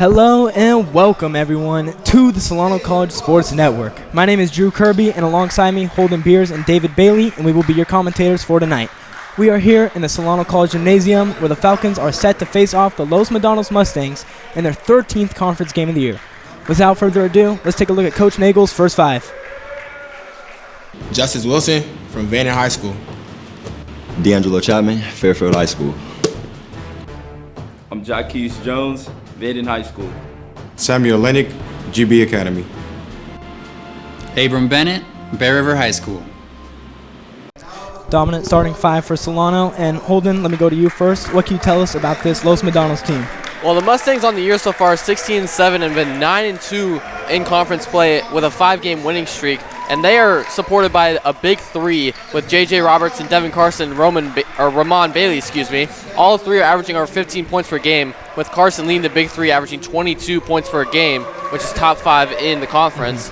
Hello and welcome everyone to the Solano College Sports Network. My name is Drew Kirby, and alongside me, Holden Beers and David Bailey, and we will be your commentators for tonight. We are here in the Solano College Gymnasium where the Falcons are set to face off the Los Medanos Mustangs in their 13th conference game of the year. Without further ado, let's take a look at Coach Nagel's first five. Justice Wilson from Vanner High School. D'Angelo Chapman, Fairfield High School. I'm Jaquez Jones, Vaden High School. Samuel Lennick, GB Academy. Abram Bennett, Bear River High School. Dominant starting five for Solano. And Holden, let me go to you first. What can you tell us about this Los Medanos team? Well, the Mustangs on the year so far are 16-7 and been 9-2 in conference play with a 5-game winning streak. And they are supported by a big three with J.J. Robertson, Devin Carson, Ramon Bailey, All three are averaging over 15 points per game, with Carson leading the big three, averaging 22 points per game, which is top 5 in the conference.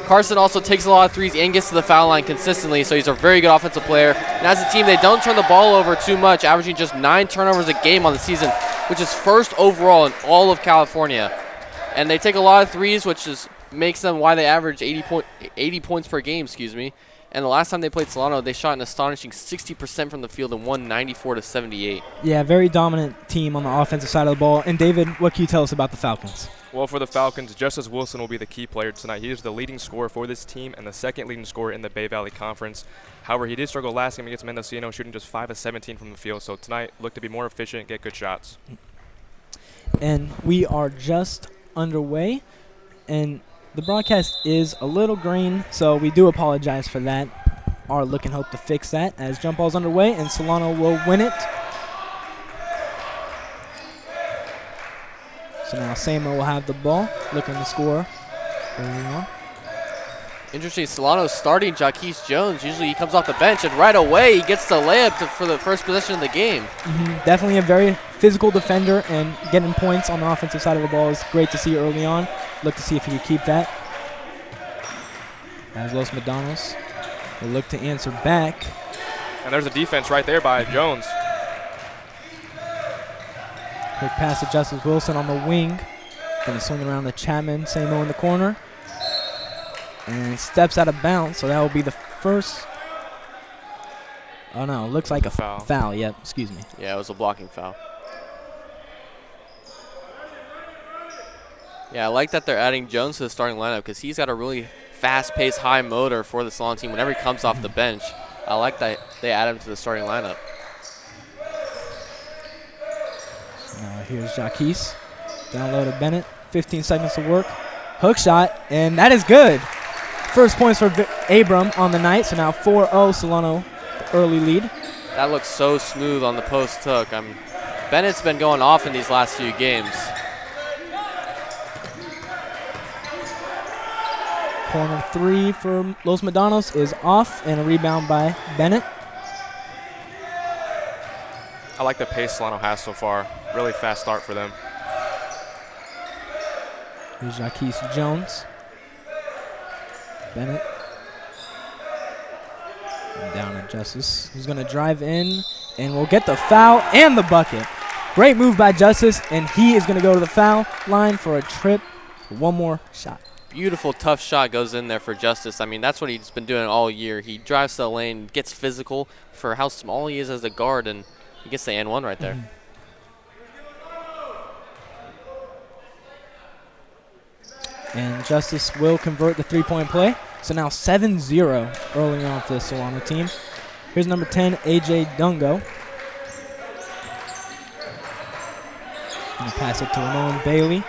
Carson also takes a lot of threes and gets to the foul line consistently, so he's a very good offensive player. And as a team, they don't turn the ball over too much, averaging just 9 turnovers a game on the season, which is first overall in all of California. And they take a lot of threes, which makes them why they average 80 points per game, And the last time they played Solano, they shot an astonishing 60% from the field and won 94-78. Yeah, very dominant team on the offensive side of the ball. And David, what can you tell us about the Falcons? Well, for the Falcons, Justice Wilson will be the key player tonight. He is the leading scorer for this team and the second leading scorer in the Bay Valley Conference. However, he did struggle last game against Mendocino, shooting just 5 of 17 from the field. So tonight, look to be more efficient and get good shots. And we are just underway, and the broadcast is a little green, so we do apologize for that. Our look and hope to fix that as jump ball's underway, and Solano will win it. So now Samo will have the ball, looking to score. Interesting, Solano's starting Jaquez Jones. Usually he comes off the bench, and right away he gets the layup for the first possession of the game. Definitely a very physical defender, and getting points on the offensive side of the ball is great to see early on. Look to see if he can keep that. As Los Medanos will look to answer back. And there's a defense right there by Jones. Quick pass to Justice Wilson on the wing. Going to swing it around to Chapman. Samo in the corner. And steps out of bounds, so that will be the first. Oh, no, looks like a foul. Yep, excuse me. Yeah, it was a blocking foul. Yeah, I like that they're adding Jones to the starting lineup because he's got a really fast-paced, high motor for the Solano team whenever he comes off the bench. I like that they add him to the starting lineup. So now here's Jaquez. Down low to Bennett. 15 seconds to work. Hook shot, and that is good. First points for Abram on the night, so now 4-0 Solano, early lead. That looks so smooth on the post hook. Bennett's been going off in these last few games. Corner three for Los Medanos is off, and a rebound by Bennett. I like the pace Solano has so far. Really fast start for them. Here's Jaquez Jones. Bennett. And down to Justice, who's going to drive in and will get the foul and the bucket. Great move by Justice, and he is going to go to the foul line for a trip for one more shot. Beautiful, tough shot goes in there for Justice. That's what he's been doing all year. He drives to the lane, gets physical for how small he is as a guard, and he gets the and one right there. And Justice will convert the three-point play. So now 7-0 early on for the Solano team. Here's number 10, A.J. Dungo. Going to pass it to Ramon Bailey.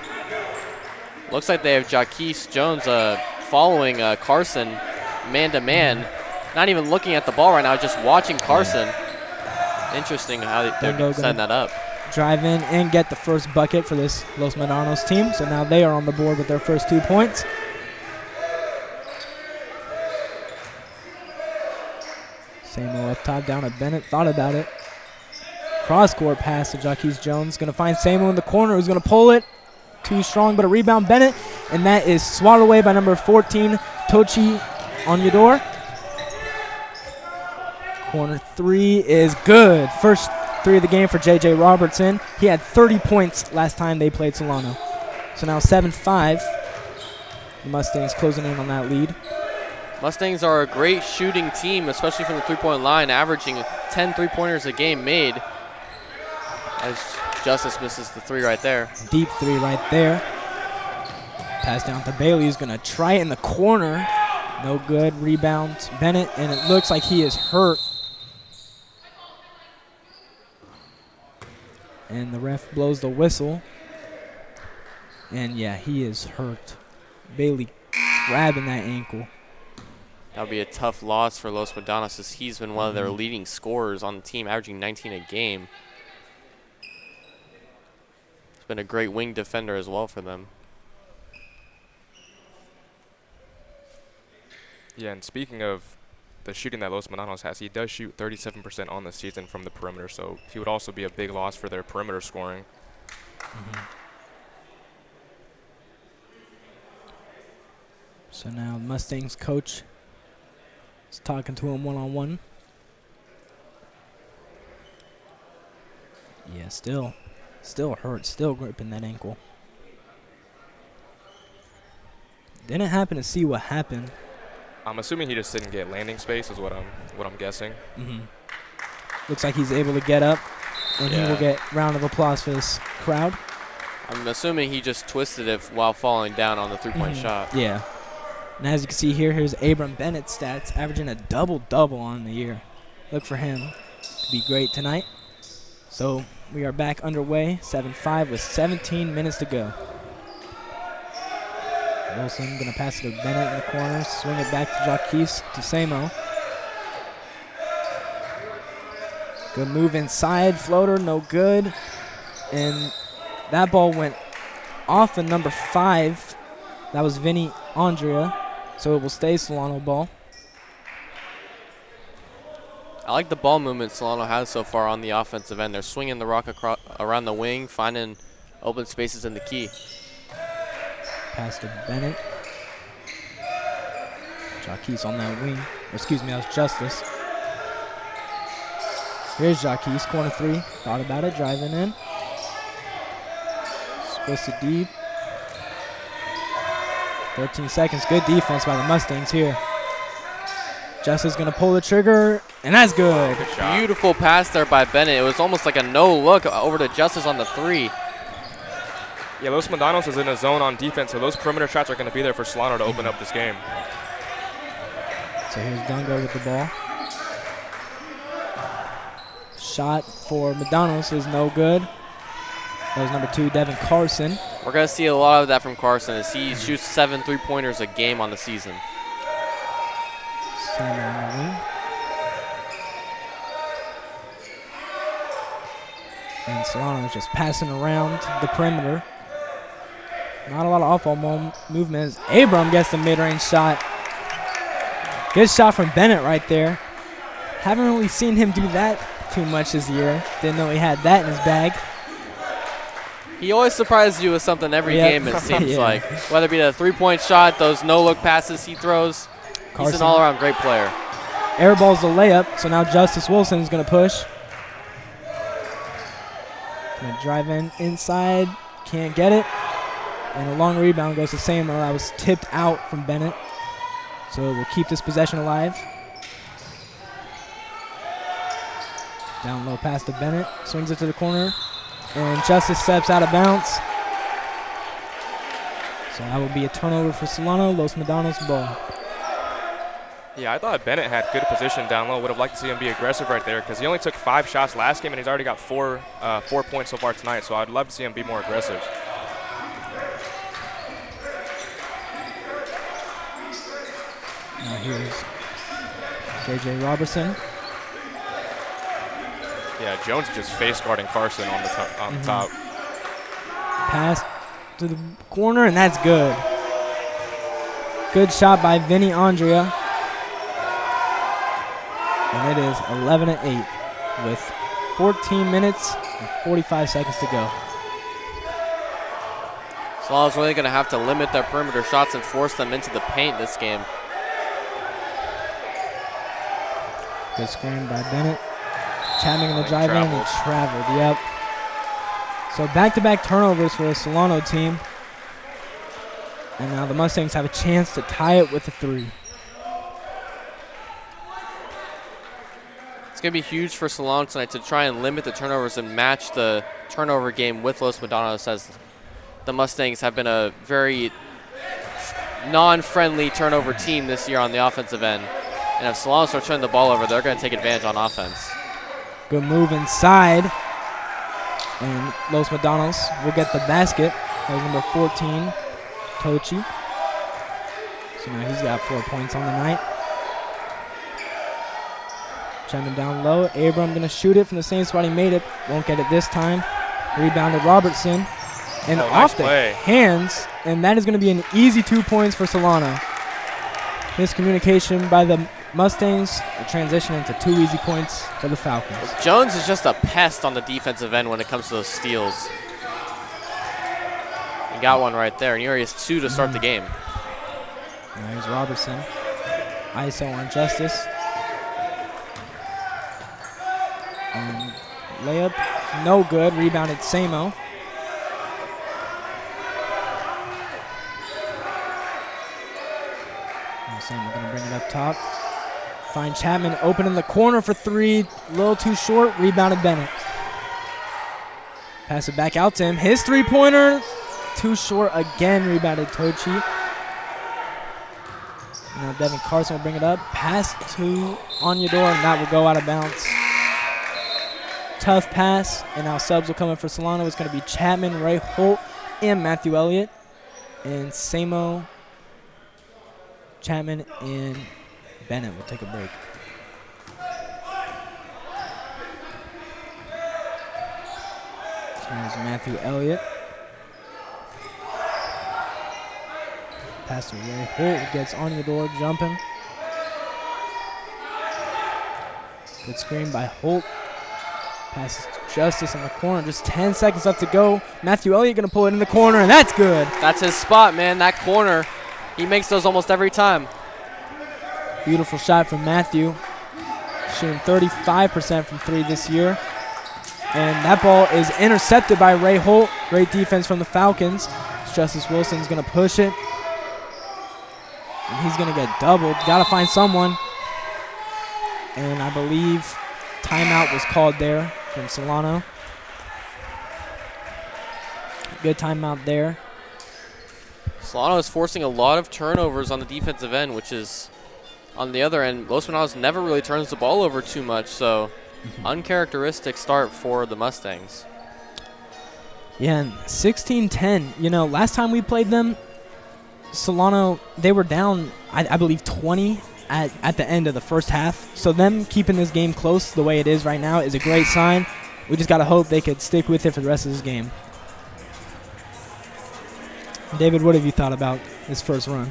Looks like they have Jaquez Jones following Carson man-to-man. Not even looking at the ball right now, just watching Carson. Interesting how they're setting that up. Drive in and get the first bucket for this Los Medanos team. So now they are on the board with their first 2 points. Samo up top, down at Bennett. Thought about it. Cross-court pass to Jaquez Jones. Going to find Samo in the corner, who's going to pull it. Too strong, but a rebound Bennett. And that is swatted away by number 14, Tochi Onyedor. Corner three is good. First three of the game for J.J. Robertson. He had 30 points last time they played Solano. So now 7-5. The Mustangs closing in on that lead. Mustangs are a great shooting team, especially from the three-point line, averaging 10 three-pointers a game made. As Justice misses the three right there. Deep three right there. Pass down to Bailey, who's going to try it in the corner. No good. Rebound Bennett, and it looks like he is hurt. And the ref blows the whistle. And yeah, he is hurt. Bailey grabbing that ankle. That would be a tough loss for Los Medanos, as he's been one of their leading scorers on the team, averaging 19 a game. He's been a great wing defender as well for them. Yeah, and speaking of the shooting that Los Medanos has, he does shoot 37% on the season from the perimeter, so he would also be a big loss for their perimeter scoring. So now Mustangs coach is talking to him one-on-one. Yeah, still hurt, still gripping that ankle. Didn't happen to see what happened. I'm assuming he just didn't get landing space is what I'm guessing. Looks like he's able to get up, and he will Yeah. get round of applause for this crowd. I'm assuming he just twisted it while falling down on the three-point shot. Yeah. And as you can see here, here's Abram Bennett's stats, averaging a double-double on the year. Look for him to be great tonight. So we are back underway, 7-5 with 17 minutes to go. Wilson going to pass it to Bennett in the corner, swing it back to Jaquise, to Samo. Good move inside, floater, no good. And that ball went off of number 5. That was Vinny Andrea, so it will stay Solano ball. I like the ball movement Solano has so far on the offensive end. They're swinging the rock around the wing, finding open spaces in the key. Pass to Bennett. Jaquise on that wing. Excuse me, that was Justice. Here's Jaquise, corner three. Thought about it, driving in. Splits it deep. 13 seconds. Good defense by the Mustangs here. Justice going to pull the trigger, and that's good. Beautiful pass there by Bennett. It was almost like a no-look over to Justice on the three. Yeah, Los Medanos is in a zone on defense, so those perimeter shots are going to be there for Solano to open up this game. So here's Dungo with the ball. Shot for Medanos is no good. That was number 2, Devin Carson. We're going to see a lot of that from Carson as he shoots 7 three-pointers a game on the season. Simon on the wing. And Solano is just passing around the perimeter. Not a lot of off-ball movement. Abram gets the mid-range shot. Good shot from Bennett right there. Haven't really seen him do that too much this year. Didn't know he had that in his bag. He always surprises you with something every Yep. game, it seems Yeah. like. Whether it be the three-point shot, those no-look passes he throws. He's Carson. an all-around great player. Airballs the layup, so now Justice Wilson is going to push. Gonna drive in inside, can't get it. And a long rebound goes to Samo. That was tipped out from Bennett. So we'll keep this possession alive. Down low pass to Bennett, swings it to the corner. And Justice steps out of bounds. So that will be a turnover for Solano, Los Medanos ball. Yeah, I thought Bennett had good position down low. Would have liked to see him be aggressive right there because he only took 5 shots last game and he's already got 4 points so far tonight. So I'd love to see him be more aggressive. Now here's J.J. Robertson. Yeah, Jones just face guarding Carson on the top. Pass to the corner, and that's good. Good shot by Vinny Andrea. And it is 11-8 with 14 minutes and 45 seconds to go. Solano's really going to have to limit their perimeter shots and force them into the paint this game. Good screen by Bennett. Chapman in the He drive in, and he traveled, yep. So back-to-back turnovers for the Solano team. And now the Mustangs have a chance to tie it with a 3. It's going to be huge for Solano tonight to try and limit the turnovers and match the turnover game with Los Medanos, as the Mustangs have been a very non-friendly turnover team this year on the offensive end. And if Solano starts turning the ball over, they're going to take advantage on offense. Good move inside. And Los Medanos will get the basket. That was number 14, Tochi. So now he's got 4 points on the night. Chapman down low. Abram going to shoot it from the same spot he made it. Won't get it this time. Rebounded Robertson. And off the hands. And that is going to be an easy 2 points for Solano. Miscommunication by the Mustangs will transition into 2 easy points for the Falcons. Jones is just a pest on the defensive end when it comes to those steals. He got one right there, and he already has 2 to start the game. Now here's Robertson. ISO on Justice. And layup, no good. Rebounded Samo. Samo going to bring it up top. Find Chapman open in the corner for 3. A little too short. Rebounded Bennett. Pass it back out to him. His 3-pointer. Too short again. Rebounded Tochi. Now Devin Carson will bring it up. Pass to Onyedor, and that will go out of bounds. Tough pass. And now subs will come in for Solano. It's going to be Chapman, Ray Holt, and Matthew Elliott. And Samo, Chapman, and Bennett will take a break. So here's Matthew Elliott. Pass to Ray Holt, gets Onyedor jumping. Good screen by Holt. Passes to Justice in the corner. Just 10 seconds left to go. Matthew Elliott going to pull it in the corner, and that's good. That's his spot, man. That corner. He makes those almost every time. Beautiful shot from Matthew. Shooting 35% from 3 this year. And that ball is intercepted by Ray Holt. Great defense from the Falcons. Justice Wilson's going to push it. And he's going to get doubled. Got to find someone. And I believe timeout was called there from Solano. Good timeout there. Solano is forcing a lot of turnovers on the defensive end, which is on the other end. Los Medanos never really turns the ball over too much, so uncharacteristic start for the Mustangs. Yeah, and 16-10. You know, last time we played them, Solano, they were down, I believe, 20 at the end of the first half. So them keeping this game close the way it is right now is a great sign. We just got to hope they could stick with it for the rest of this game. David, what have you thought about this first run?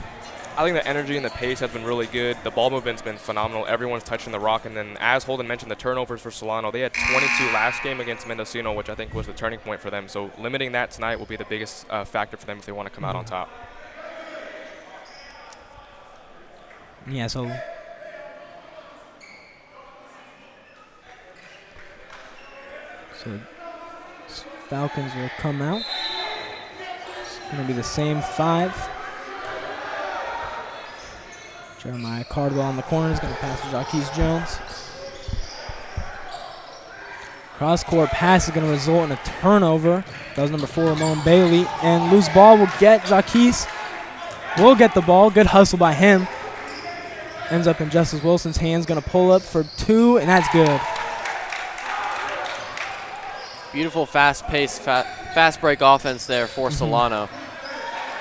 I think the energy and the pace has been really good. The ball movement's been phenomenal. Everyone's touching the rock. And then, as Holden mentioned, the turnovers for Solano. They had 22 last game against Mendocino, which I think was the turning point for them. So limiting that tonight will be the biggest factor for them if they want to come out on top. Yeah, so Falcons will come out. It's going to be the same 5. Jeremiah Cardwell in the corner is going to pass to Jaquez Jones. Cross-court pass is going to result in a turnover. That was number 4, Ramon Bailey. And loose ball will get Jaquez. Will get the ball. Good hustle by him. Ends up in Justice Wilson's hands. Going to pull up for 2, and that's good. Beautiful fast-paced, fast break offense there for Solano.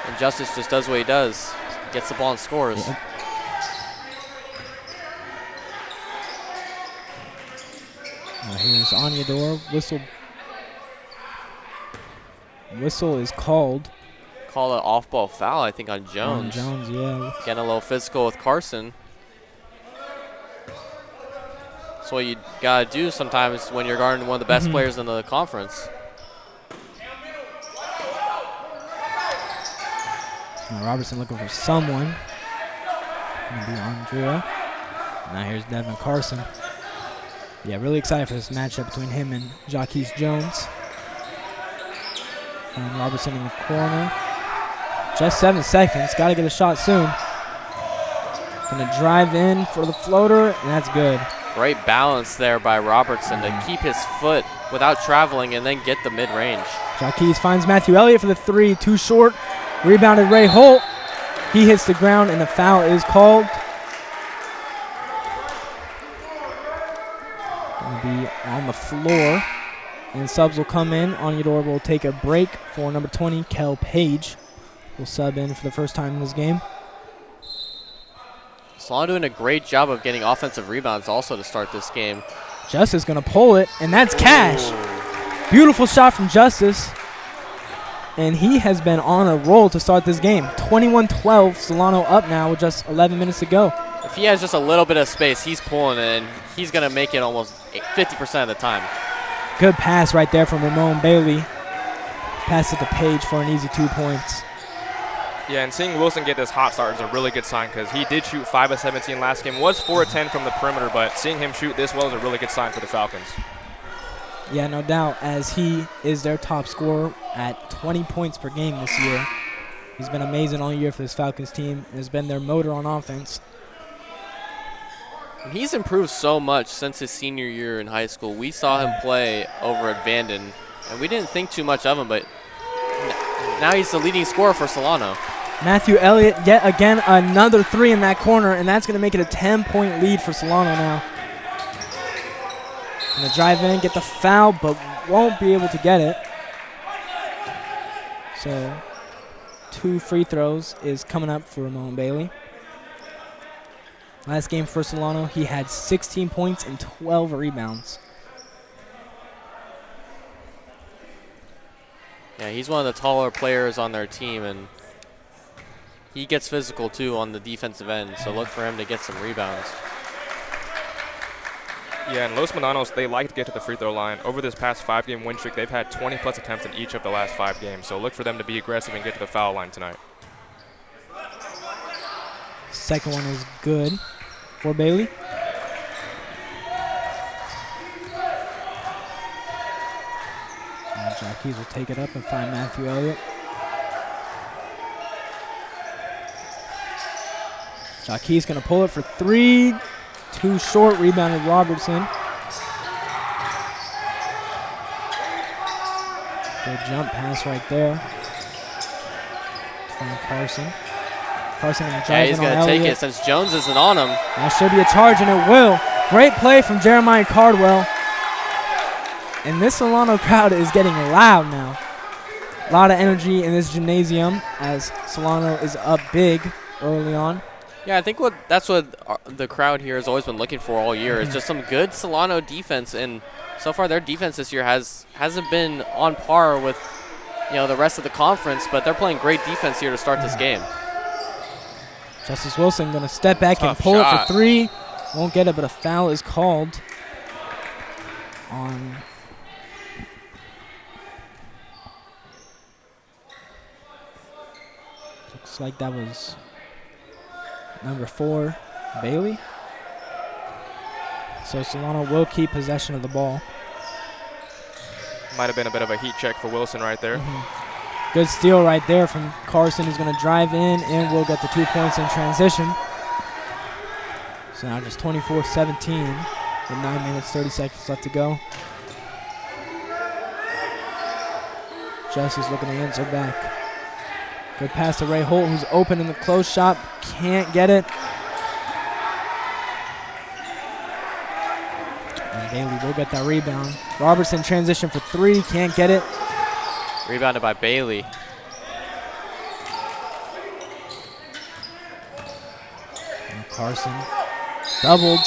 And Justice just does what he does. Gets the ball and scores. Yep. Now here's Onyedor. Whistle is called. Call an off-ball foul, I think, on Jones. On Jones, yeah. Getting a little physical with Carson. That's what you got to do sometimes when you're guarding one of the best players in the conference. Now Robertson looking for someone. Gonna be Andrea. Now here's Devin Carson. Yeah, really excited for this matchup between him and Jaquez Jones. And Robertson in the corner. Just 7 seconds. Got to get a shot soon. Going to drive in for the floater, and that's good. Great balance there by Robertson to keep his foot without traveling and then get the mid-range. Jaquez finds Matthew Elliott for the 3. Too short. Rebounded Ray Holt. He hits the ground, and the foul is called. Going to be on the floor. And subs will come in. Onyedor will take a break for number 20, Kel Page. Will sub in for the first time in this game. Solano doing a great job of getting offensive rebounds also to start this game. Justice going to pull it, and that's cash. Beautiful shot from Justice. And he has been on a roll to start this game. 21-12, Solano up now with just 11 minutes to go. If he has just a little bit of space, he's pulling it, and he's going to make it almost 50% of the time. Good pass right there from Ramon Bailey. Pass it to Page for an easy 2 points. Yeah, and seeing Wilson get this hot start is a really good sign because he did shoot 5 of 17 last game. Was 4 of 10 from the perimeter, but seeing him shoot this well is a really good sign for the Falcons. Yeah, no doubt, as he is their top scorer at 20 points per game this year. He's been amazing all year for this Falcons team and has been their motor on offense. He's improved so much since his senior year in high school. We saw him play over at Vanden, and we didn't think too much of him, but now he's the leading scorer for Solano. Matthew Elliott, yet again, another 3 in that corner, and that's going to make it a 10-point lead for Solano now. Going to drive in, get the foul, but won't be able to get it. So 2 free throws is coming up for Ramon Bailey. Last game for Solano, he had 16 points and 12 rebounds. Yeah, he's one of the taller players on their team, and he gets physical too on the defensive end, so look for him to get some rebounds. Yeah, and Los Medanos, they like to get to the free throw line. Over this past 5-game win streak, they've had 20-plus attempts in each of the last 5 games, so look for them to be aggressive and get to the foul line tonight. Second one is good for Bailey. Jaquez will take it up and find Matthew Elliott. Jaquez going to pull it for 3. Too short, rebounded Robertson. Good jump pass right there. Find Carson. Carson going to drive he's in on going to take Elliott. it since Jones isn't on him. That should be a charge, and it will. Great play from Jeremiah Cardwell. And this Solano crowd is getting loud now. A lot of energy in this gymnasium as Solano is up big early on. Yeah, I think that's what the crowd here has always been looking for all year is just some good Solano defense, and so far their defense this year hasn't been on par with the rest of the conference, but they're playing great defense here to start this game. Justice Wilson going to step back and Tough pull shot. it for 3. Won't get it, but a foul is called on. Looks like that was number 4, Bailey. So Solano will keep possession of the ball. Might have been a bit of a heat check for Wilson right there. Good steal right there from Carson, who's going to drive in and will get the 2 points in transition. So now just 24-17 with 9 minutes, 30 seconds left to go. Justice looking to answer back. Good pass to Ray Holt, who's open in the close shot. Can't get it. And Bailey will get that rebound. Robertson transition for 3. Can't get it. Rebounded by Bailey. And Carson doubled.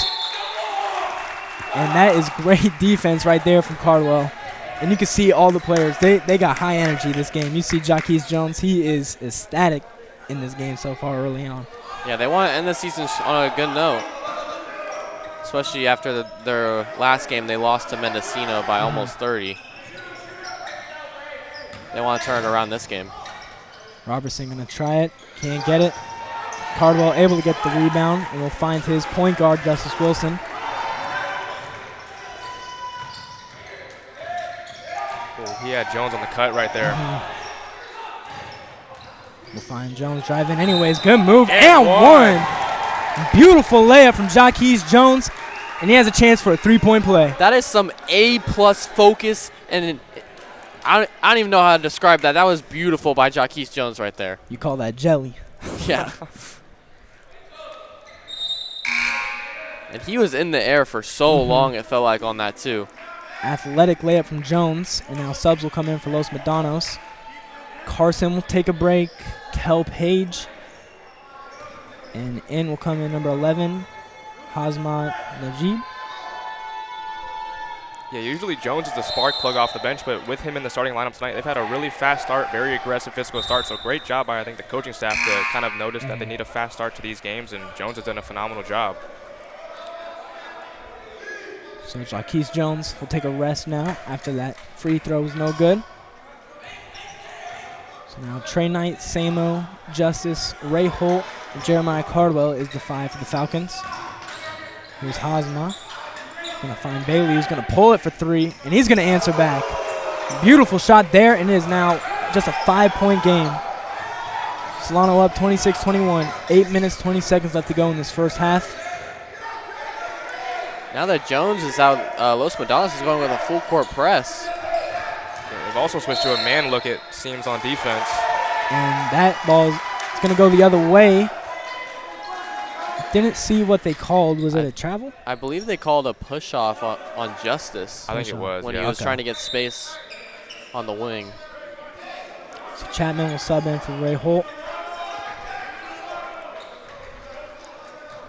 And that is great defense right there from Cardwell. And you can see all the players, they got high energy this game. You see Jaquez Jones, he is ecstatic in this game so far early on. Yeah, they want to end the season on a good note, especially after their last game they lost to Mendocino by almost 30. They want to turn it around this game. Robertson going to try it, can't get it. Cardwell able to get the rebound and will find his point guard, Justice Wilson. He had Jones on the cut right there. We'll find Jones driving anyways. Good move. And one. Beautiful layup from Jaquez Jones. And he has a chance for a three-point play. That is some A-plus focus, and I don't even know how to describe that. That was beautiful by Jaquez Jones right there. You call that jelly. Yeah. And he was in the air for so long, it felt like, on that, too. Athletic layup from Jones. And now subs will come in for Los Medanos. Carson will take a break. Kel Page. And in will come in number 11, Hazmat Najib. Yeah, usually Jones is the spark plug off the bench, but with him in the starting lineup tonight, they've had a really fast start, very aggressive physical start. So great job by, I think, the coaching staff to kind of notice that they need a fast start to these games, and Jones has done a phenomenal job. So Jaquez Jones will take a rest now after that free throw was no good. So now Trey Knight, Samo, Justice, Ray Holt, and Jeremiah Cardwell is the 5 for the Falcons. Here's Hazma. Going to find Bailey, who's going to pull it for 3, and he's going to answer back. Beautiful shot there, and it is now just a 5-point game. Solano up 26-21. 8 minutes, 20 seconds left to go in this first half. Now that Jones is out, Los Medanos is going with a full-court press. They've also switched to a man look, it seems, on defense. And that ball is going to go the other way. Didn't see what they called. Was it a travel? I believe they called a push-off on Justice. I think it was, when yeah. he was trying to get space on the wing. So Chapman will sub in for Ray Holt.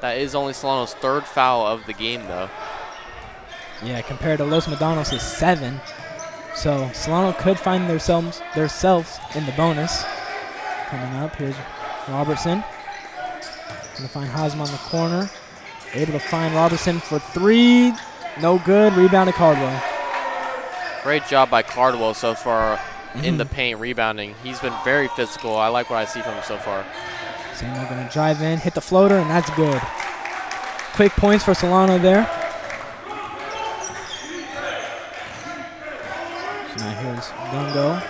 That is only Solano's 3rd foul of the game, though. Yeah, compared to Los Medanos' 7. So Solano could find themselves in the bonus. Coming up, here's Robertson. Gonna find Hazma in the corner. Able to find Robertson for 3. No good. Rebound to Cardwell. Great job by Cardwell so far in the paint rebounding. He's been very physical. I like what I see from him so far. Samuel gonna drive in, hit the floater, and that's good. Quick points for Solano there. So now here's Gungo.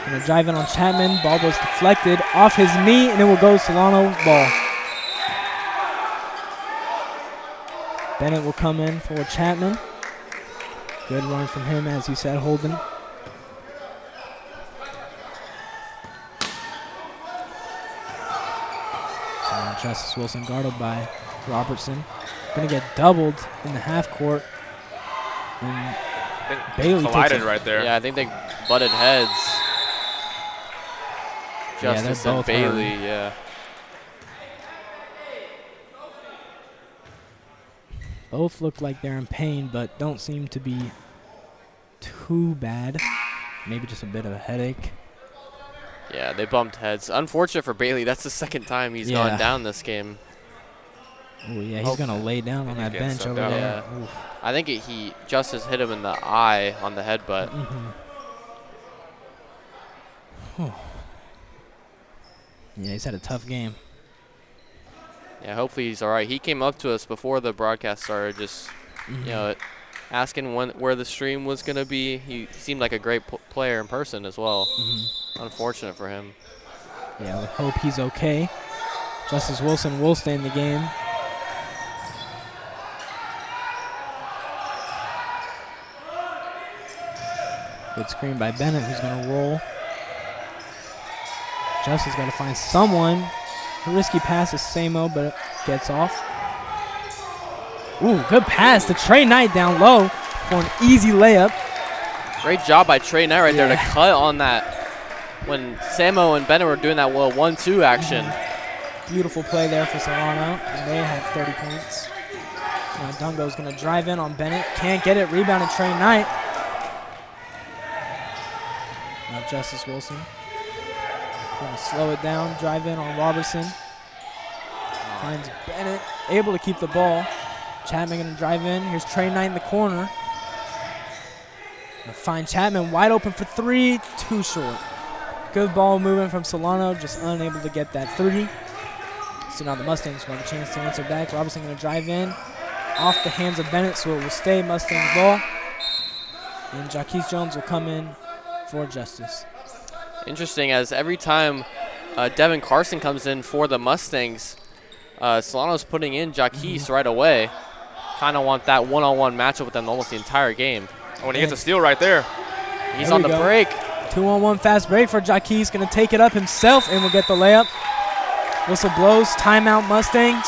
Gonna drive in on Chapman. Ball was deflected off his knee, and it will go Solano ball. Bennett will come in for Chapman. Good run from him, as you said, Holden. So now Justice Wilson guarded by Robertson. Gonna get doubled in the half court. And I think Bailey collided takes right there. Yeah, I think they butted heads. Justice they're and both Bailey, hurt. yeah. Both look like they're in pain, but don't seem to be too bad. Maybe just a bit of a headache. Yeah, they bumped heads. Unfortunate for Bailey. That's the 2nd time he's gone down this game. Oh yeah, he's gonna lay down on that getting bench subbed over out. there. Yeah. Oof. I think Justice hit him in the eye on the headbutt. Yeah, he's had a tough game. Yeah, hopefully he's all right. He came up to us before the broadcast started, just you know, asking where the stream was gonna be. He seemed like a great player in person as well. Unfortunate for him. Yeah, we hope he's okay. Justice Wilson will stay in the game. Good screen by Bennett, who's going to roll. Justice got to find someone. A risky pass to Samo, but it gets off. Ooh, good pass to Trey Knight down low for an easy layup. Great job by Trey Knight right there to cut on that when Samo and Bennett were doing that 1-2 action. Beautiful play there for Solano, and they have 30 points. Now Dungo's going to drive in on Bennett. Can't get it. Rebounded Trey Knight. Now Justice Wilson. Going to slow it down. Drive in on Robertson. Finds Bennett. Able to keep the ball. Chapman going to drive in. Here's Trey Knight in the corner. Gonna find Chapman wide open for 3. Too short. Good ball movement from Solano. Just unable to get that 3. So now the Mustangs will have a chance to answer back. Robertson going to drive in. Off the hands of Bennett, so it will stay Mustangs ball. And Jaquez Jones will come in for Justice. Interesting, as every time Devin Carson comes in for the Mustangs. Solano's putting in Jaquez right away. Kind of want that one-on-one matchup with them almost the entire game. Oh, and he gets a steal right there. He's on the break. 2-on-1 fast break for Jaquez. Going to take it up himself and will get the layup. Whistle blows. Timeout, Mustangs.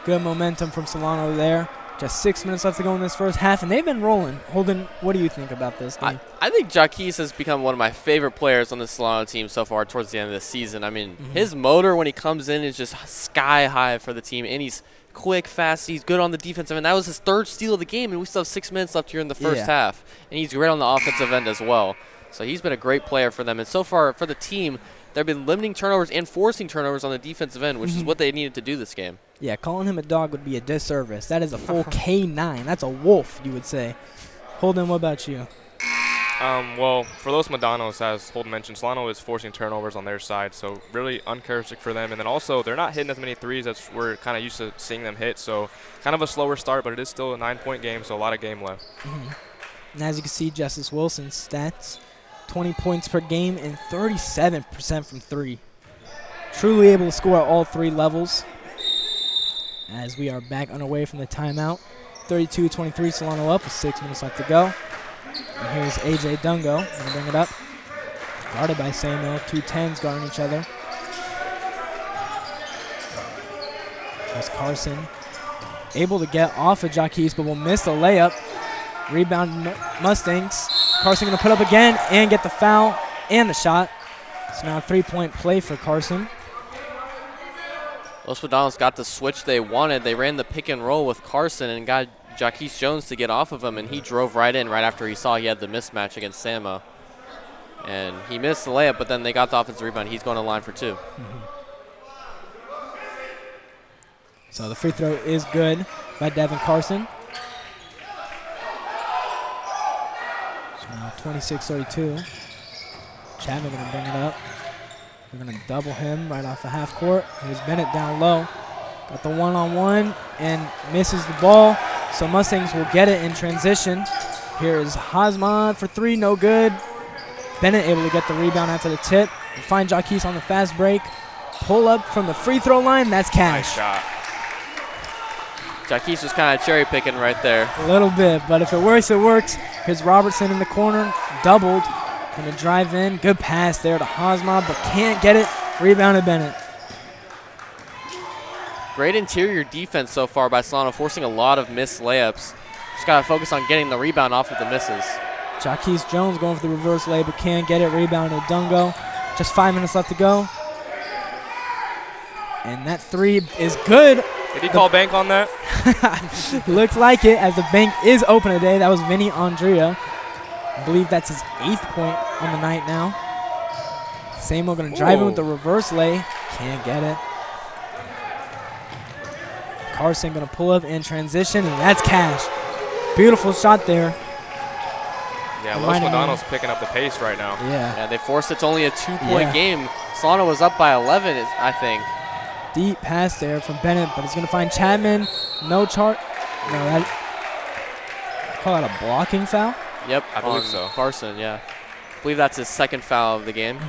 Good momentum from Solano there. Just 6 minutes left to go in this first half, and they've been rolling. Holden, what do you think about this game? I think Jaquez has become one of my favorite players on the Solano team so far towards the end of the season. I mean, his motor when he comes in is just sky high for the team, and he's quick, fast. He's good on the defensive end. That was his third steal of the game, and we still have 6 minutes left here in the first half. And he's great on the offensive end as well. So he's been a great player for them. And so far for the team, they've been limiting turnovers and forcing turnovers on the defensive end, which is what they needed to do this game. Yeah, calling him a dog would be a disservice. That is a full K9. That's a wolf, you would say. Holden, what about you? Well, for those Medanos, as Holden mentioned, Solano is forcing turnovers on their side, so really uncharacteristic for them. And then also, they're not hitting as many threes as we're kind of used to seeing them hit, so kind of a slower start, but it is still a 9-point game, so a lot of game left. And as you can see, Justice Wilson's stats, 20 points per game and 37% from three. Truly able to score at all three levels. As we are back underway from the timeout. 32-23, Solano up with 6 minutes left to go. And here's A.J. Dungo. Going to bring it up. Guarded by Samuel. 2 10s guarding each other. There's Carson. Able to get off of Jaquez, but will miss the layup. Rebound Mustangs. Carson going to put up again and get the foul and the shot. So now a 3-point play for Carson. Los Medanos got the switch they wanted. They ran the pick and roll with Carson and got Jaquez Jones to get off of him, and he drove right in right after he saw he had the mismatch against Samo. And he missed the layup, but then they got the offensive rebound. He's going to line for 2. So the free throw is good by Devin Carson. So now 26-32. Chapman going to bring it up. They're going to double him right off the half court. Here's Bennett down low. Got the one-on-one and misses the ball. So Mustangs will get it in transition. Here is Hazmad for 3, no good. Bennett able to get the rebound after the tip. And find Jaquez on the fast break. Pull up from the free throw line. That's cash. Nice shot. Jaquez was kind of cherry picking right there. A little bit, but if it works, it works. Here's Robertson in the corner, doubled. Going to drive in. Good pass there to Hazmad, but can't get it. Rebounded Bennett. Great interior defense so far by Solano, forcing a lot of missed layups. Just got to focus on getting the rebound off of the misses. Jaquez Jones going for the reverse lay, but can't get it. Rebounded Dungo. Just 5 minutes left to go. And that 3 is good. Did he call bank on that? Looks like it, as the bank is open today. That was Vinny Andrea. I believe that's his 8th point on the night now. Samo going to drive in with the reverse lay. Can't get it. Carson going to pull up in transition, and that's cash. Beautiful shot there. Yeah, Los Medanos picking up the pace right now. Yeah, they forced it to only a 2-point game. Solano was up by 11, I think. Deep pass there from Bennett, but he's going to find Chapman. No chart. No, that. Call that a blocking foul? Yep, I believe so. Carson, yeah. I believe that's his 2nd foul of the game.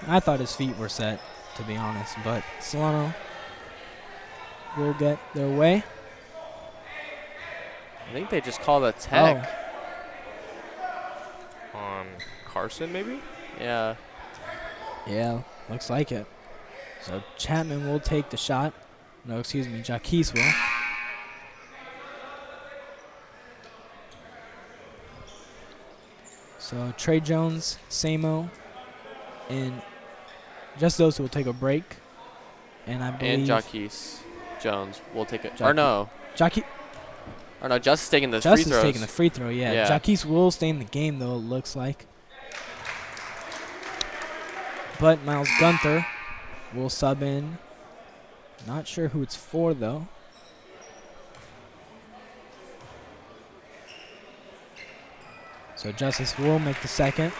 I thought his feet were set, to be honest, but Solano will get their way. I think they just called a tech. On Carson, maybe? Yeah. Yeah, looks like it. So Chapman will take the shot. No, excuse me, Jaquez will. So Trey Jones, Samo, and just those two will take a break. And I believe... And Jaquez Jones will take it. Or no. Jaquez... Or no, Justice taking the free throws. Justice taking the free throw, yeah. Jaquez will stay in the game, though, it looks like. But Miles Gunther will sub in. Not sure who it's for, though. So Justice will make the second.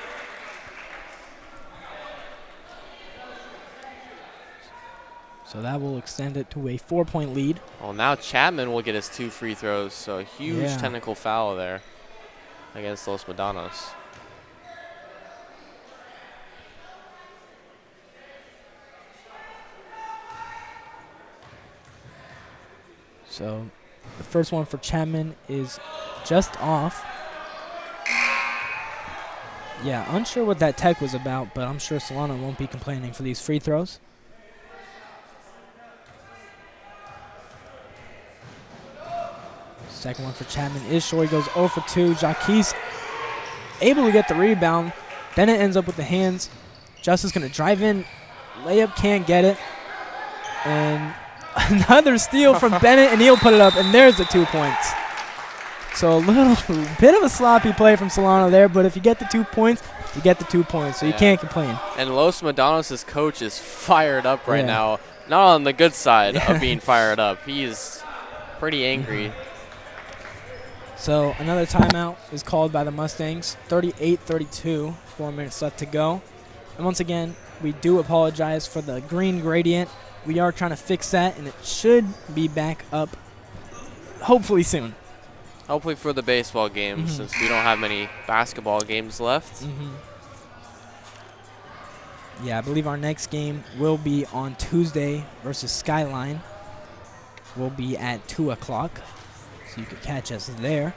So that will extend it to a 4-point lead. Well, now Chapman will get his 2 free throws, so a huge technical foul there. against Los Medanos. So the first one for Chapman is just off. Yeah, unsure what that tech was about, but I'm sure Solano won't be complaining for these free throws. Second one for Chapman is short. He goes 0 for 2. Jaquez able to get the rebound. Bennett ends up with the hands. Justice going to drive in. Layup can't get it. And another steal from Bennett, and he'll put it up, and there's the 2 points. So a little bit of a sloppy play from Solano there, but if you get the 2 points, you get the 2 points, so you can't complain. And Los Medanos' coach is fired up right now. Not on the good side of being fired up. He's pretty angry. So another timeout is called by the Mustangs. 38-32, 4 minutes left to go. And once again, we do apologize for the green gradient. We are trying to fix that, and it should be back up hopefully soon. Hopefully for the baseball game, since we don't have many basketball games left. Yeah, I believe our next game will be on Tuesday versus Skyline. We'll be at 2 o'clock, so you can catch us there.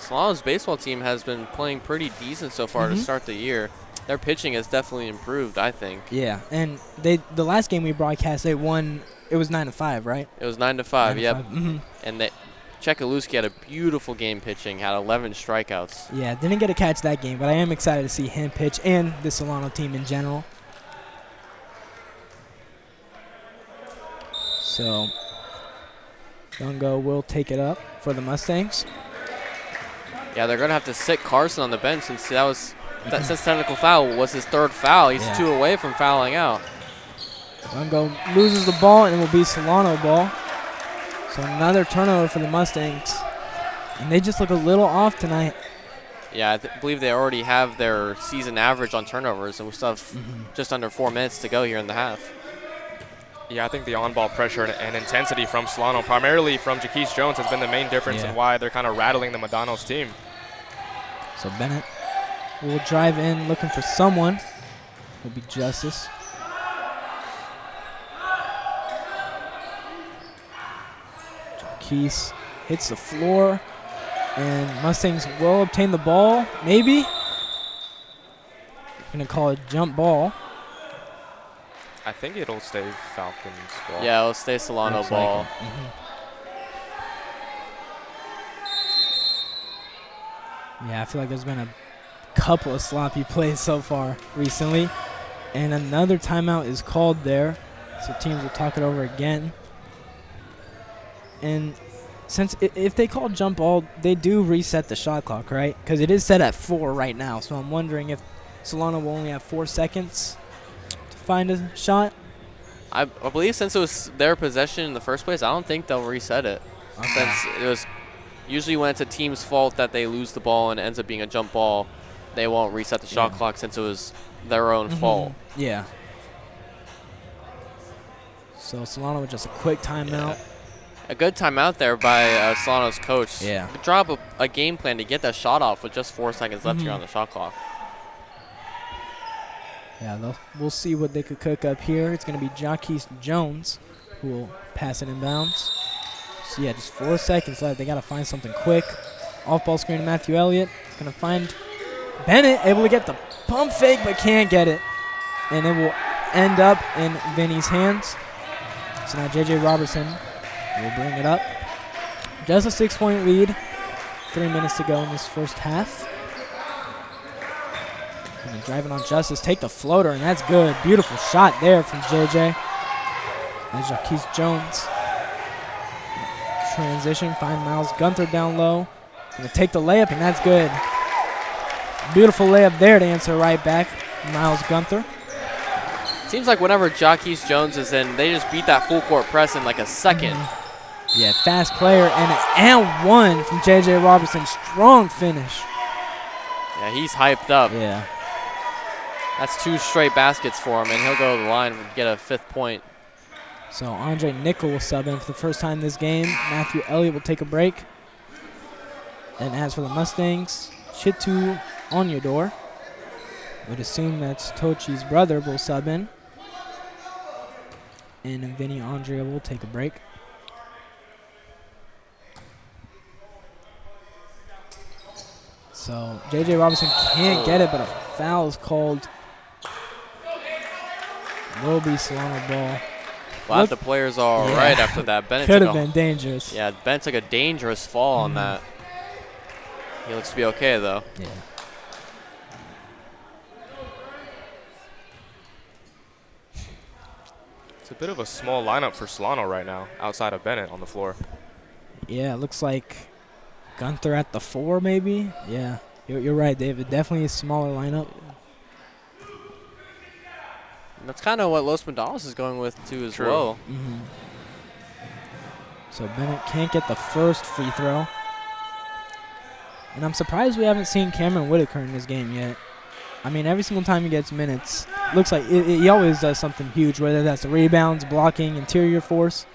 Solano's baseball team has been playing pretty decent so far to start the year. Their pitching has definitely improved, I think. Yeah, and the last game we broadcast, they won. It was 9-5, right? It was 9-5, yep. 9-5. And Chekaluski had a beautiful game pitching, had 11 strikeouts. Yeah, didn't get to catch that game, but I am excited to see him pitch and the Solano team in general. So, Dungo will take it up for the Mustangs. Yeah, they're going to have to sit Carson on the bench since since technical foul was his third foul. He's 2 away from fouling out. Dungo loses the ball, and it will be Solano ball. So another turnover for the Mustangs. And they just look a little off tonight. Yeah, I believe they already have their season average on turnovers, and we still have just under 4 minutes to go here in the half. Yeah, I think the on-ball pressure and intensity from Solano, primarily from Jaquez Jones, has been the main difference in why they're kind of rattling the Medanos team. So Bennett will drive in looking for someone. Will be Justice. Jaquez hits the floor, and Mustangs will obtain the ball, maybe. Going to call it jump ball. I think it'll stay Falcons ball. Yeah, it'll stay Solano ball. Yeah, I feel like there's been a couple of sloppy plays so far recently. And another timeout is called there, so teams will talk it over again. And since if they call jump ball, they do reset the shot clock, right? Because it is set at 4 right now, so I'm wondering if Solano will only have 4 seconds to find a shot. I believe since it was their possession in the first place, I don't think they'll reset it. Okay. Since it was usually when it's a team's fault that they lose the ball and it ends up being a jump ball, they won't reset the shot clock since it was their own fault. Yeah. So Solano with just a quick timeout. Yeah. A good timeout there by Solano's coach. Yeah. Good job of a game plan to get that shot off with just 4 seconds left here on the shot clock. Yeah, we'll see what they could cook up here. It's going to be Jaquez Jones who will pass it inbounds. So, yeah, just 4 seconds left. They got to find something quick. Off-ball screen to Matthew Elliott. Going to find Bennett, able to get the pump fake, but can't get it. And it will end up in Vinny's hands. So now J.J. Robertson will bring it up. Just a 6-point lead. 3 minutes to go in this first half. And driving on Justice, take the floater, and that's good. Beautiful shot there from JJ. That's Jaquez Jones. Transition, find Miles Gunther down low. Gonna take the layup, and that's good. Beautiful layup there to answer right back, Miles Gunther. Seems like whenever Jaquez Jones is in, they just beat that full court press in like a second. Yeah, fast player, and one from JJ Robertson. Strong finish. Yeah, he's hyped up. Yeah. That's 2 straight baskets for him, and he'll go to the line and get a 5th point. So Andre Nickel will sub in for the first time this game. Matthew Elliott will take a break. And as for the Mustangs, Chitu Onyedor. Would assume that's Tochi's brother will sub in. And Vinny Andrea will take a break. So J.J. Robinson can't get it, but a foul is called. Will be Solano ball. Glad the players are all right after that. Bennett could have been dangerous. Yeah, Bennett took a dangerous fall on that. He looks to be okay, though. Yeah. It's a bit of a small lineup for Solano right now, outside of Bennett on the floor. Yeah, it looks like Gunther at the 4, maybe. Yeah, you're right, David. Definitely a smaller lineup. That's kind of what Los Medanos is going with, too, as well. Mm-hmm. So Bennett can't get the first free throw. And I'm surprised we haven't seen Cameron Whitaker in this game yet. I mean, every single time he gets minutes, looks like he always does something huge, whether that's the rebounds, blocking, interior force.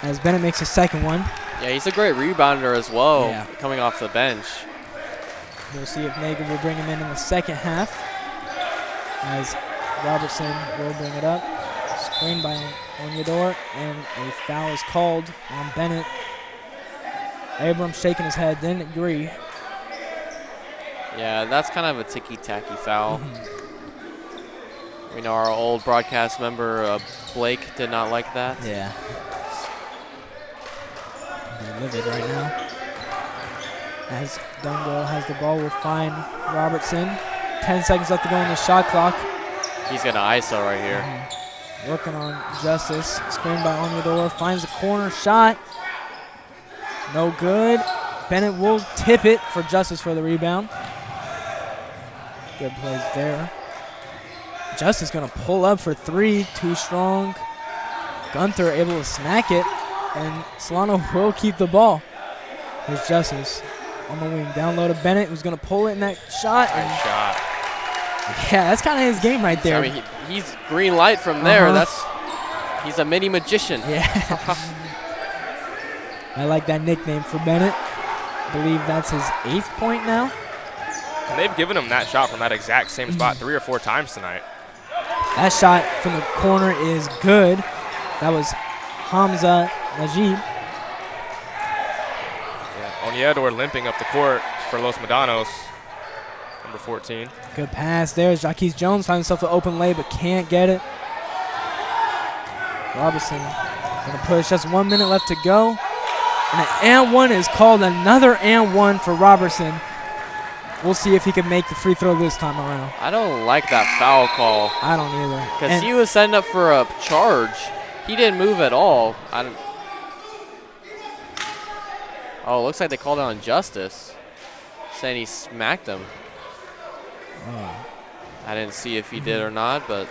As Bennett makes his second one. Yeah, he's a great rebounder as well, Yeah. coming off the bench. We'll see if Nagel will bring him in the second half. As Robertson will bring it up. Screened by Onyedor, and a foul is called on Bennett. Abrams shaking his head, didn't agree. Yeah, that's kind of a ticky-tacky foul. We know our old broadcast member, Blake, did not like that. Yeah. They're livid right now. As Dungo has the ball, will find Robertson. 10 seconds left to go on the shot clock. He's going to ISO right here. Working on Justice. Screened by Onyedor. Finds the corner shot. No good. Bennett will tip it for Justice for the rebound. Good plays there. Justice going to pull up for 3. Too strong. Gunther able to smack it. And Solano will keep the ball. Here's Justice on the wing. Down low to Bennett, who's going to pull it in that shot. Nice shot. Yeah, that's kind of his game right there. I mean, he's green light from there. He's a mini magician. Yeah. I like that nickname for Bennett. I believe that's his 8th point now. And they've given him that shot from that exact same spot 3 or 4 times tonight. That shot from the corner is good. That was Hamza Najib. Yeah, Onyedor limping up the court for Los Medanos, number 14. Good pass there. Jaquez Jones finds himself an open lay, but can't get it. Robertson going to push. Just 1 minute left to go. And an and one is called. Another and one for Robertson. We'll see if he can make the free throw this time around. I don't like that foul call. I don't either. Because he was setting up for a charge. He didn't move at all. Oh, it looks like they called it on Justice, saying he smacked him. Oh. I didn't see if he did or not, but.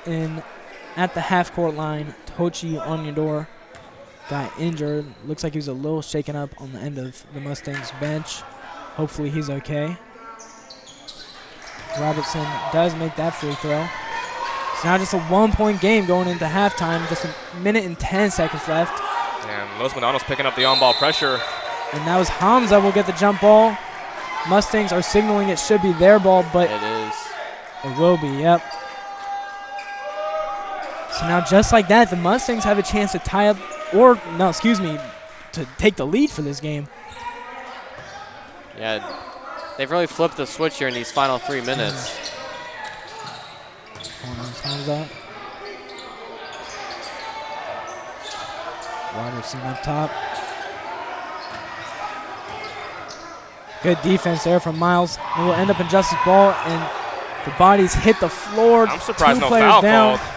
At the half-court line, Tochi Onyedor got injured. Looks like he was a little shaken up on the end of the Mustangs bench. Hopefully he's okay. Robertson does make that free throw. It's now just a 1-point game going into halftime. Just a minute and 10 seconds left. And Los Medanos picking up the on-ball pressure. And now is Hamza will get the jump ball. Mustangs are signaling it should be their ball, but it is. It will be, yep. So now just like that, the Mustangs have a chance to tie up, to take the lead for this game. Yeah, they've really flipped the switch here in these final 3 minutes. Time's up. Robertson up top. Good defense there from Miles. It will end up in Justice ball, and the bodies hit the floor. I'm surprised 2 no players foul down. called.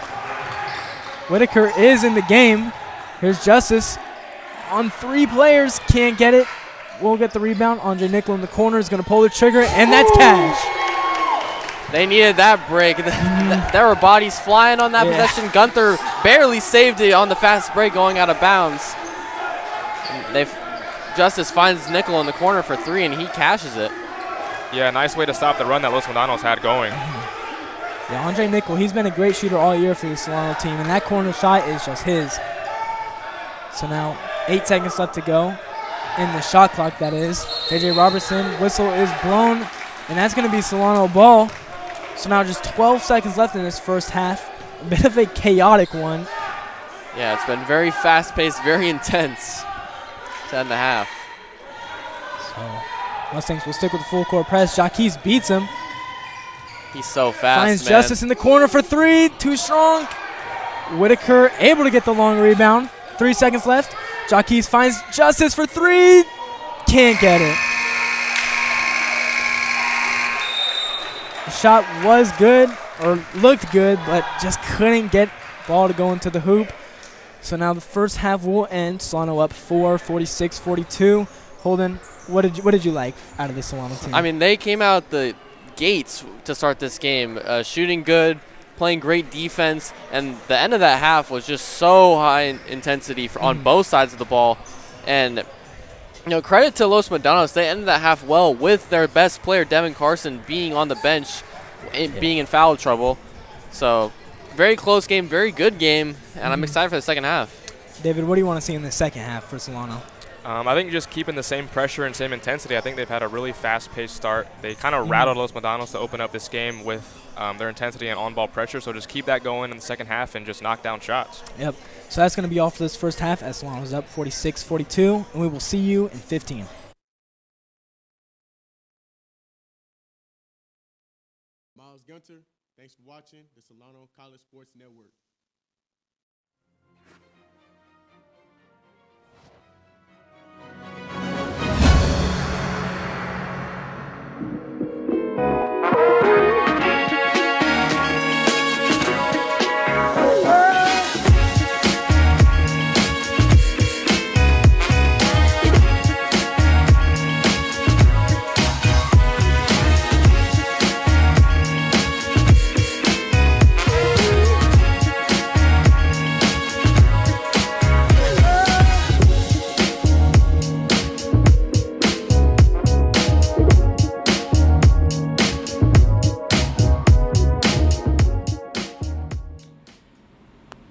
Whitaker is in the game. Here's Justice on 3 players. Can't get it. We'll get the rebound. Andre Nickel in the corner is going to pull the trigger, and that's cash. They needed that break. There were bodies flying on that possession. Gunther barely saved it on the fast break going out of bounds. Justice finds Nickel in the corner for 3, and he cashes it. Yeah, nice way to stop the run that Los Medanos had going. Yeah, Andre Nickel, he's been a great shooter all year for the Solano team, and that corner shot is just his. So now 8 seconds left to go in the shot clock, that is. J.J. Robertson, whistle is blown, and that's going to be Solano ball. So now just 12 seconds left in this first half. A bit of a chaotic one. Yeah, it's been very fast-paced, very intense to end the half. So Mustangs will stick with the full court press. Jaquez beats him. He's so fast, Finds man. Justice in the corner for 3. Too strong. Whitaker able to get the long rebound. 3 seconds left. Jaquez finds Justice for 3. Can't get it. The shot was good, or looked good, but just couldn't get ball to go into the hoop. So now the first half will end. Solano up 4, 46-42. Holden, what did you like out of this Solano team? I mean, they came out the gates to start this game, shooting good, playing great defense, and the end of that half was just so high in intensity on both sides of the ball. And credit to Los Medanos, they ended that half well with their best player, Devin Carson, being on the bench, being in foul trouble. So very close game, very good game, and I'm excited for the second half. David, what do you want to see in the second half for Solano? I think just keeping the same pressure and same intensity. I think they've had a really fast-paced start. They kind of rattled Los Medanos to open up this game with their intensity and on-ball pressure. So just keep that going in the second half and just knock down shots. Yep. So that's going to be all for this first half as Solano's up 46-42, and we will see you in 15. Miles Gunter, thanks for watching the Solano College Sports Network.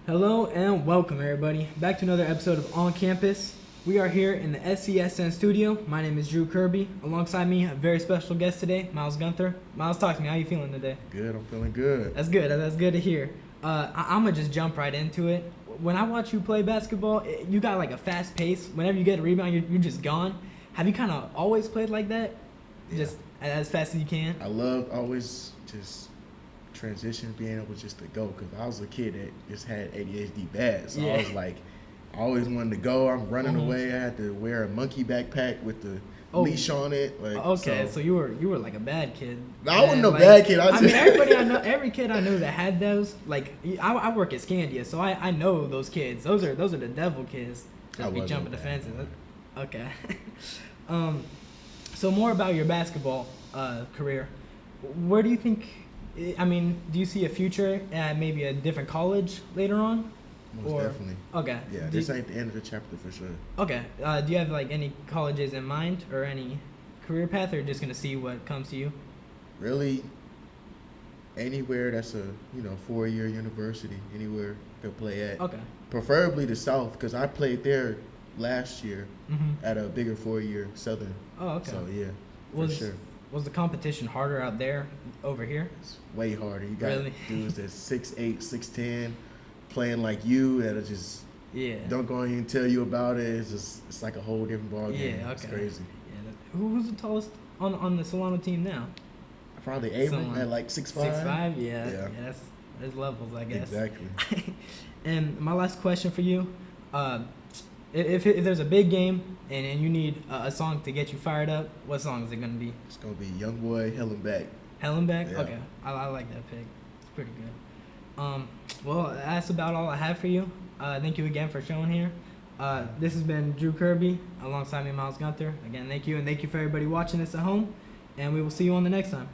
Hello and welcome everybody back to another episode of On Campus. We are here in the SCSN studio. My name is Drew Kirby. Alongside me, a very special guest today, Miles Gunther. Miles, talk to me. How you feeling today? Good, I'm feeling good. That's good. That's good to hear. I'm going to just jump right into it. When I watch you play basketball, you got like a fast pace. Whenever you get a rebound, you're just gone. Have you kind of always played like that? Yeah. Just as fast as you can? I love always just transition, being able just to go, because I was a kid that just had ADHD bad. So I was like, I always wanted to go. I'm running away. I had to wear a monkey backpack with the leash on it. Like, okay, so you were like a bad kid. No, I wasn't no bad kid. I mean, every kid I know that had those. Like, I work at Scandia, so I know those kids. Those are the devil kids. Just be jumping the fences. Okay. So more about your basketball career. Where do you think? I mean, do you see a future at maybe a different college later on? Most definitely. Okay. Yeah, this ain't the end of the chapter for sure. Okay. Do you have like any colleges in mind or any career path, or just gonna see what comes to you? Really, anywhere that's a 4-year university, anywhere I could play at. Okay. Preferably the South, because I played there last year at a bigger 4-year Southern. Oh, okay. So yeah, for sure. Was the competition harder out there over here? It's way harder. You got Really? dudes that's 6'8", 6'10", playing like you that are just don't go in and tell you about it. It's like a whole different ball game. Yeah, okay. It's crazy. Yeah. Who's the tallest on the Solano team now? Probably Abram at like 6'5". 6'5", yeah. There's levels, I guess. Exactly. And my last question for you, if there's a big game and you need a song to get you fired up, what song is it going to be? It's going to be Young Boy, Hell and Back. Hell and Back? Yeah. Okay. I like that pick. It's pretty good. Well, that's about all I have for you. Thank you again for showing here. This has been Drew Kirby alongside me, Miles Gunther. Again, thank you, and thank you for everybody watching this at home. And we will see you on the next time.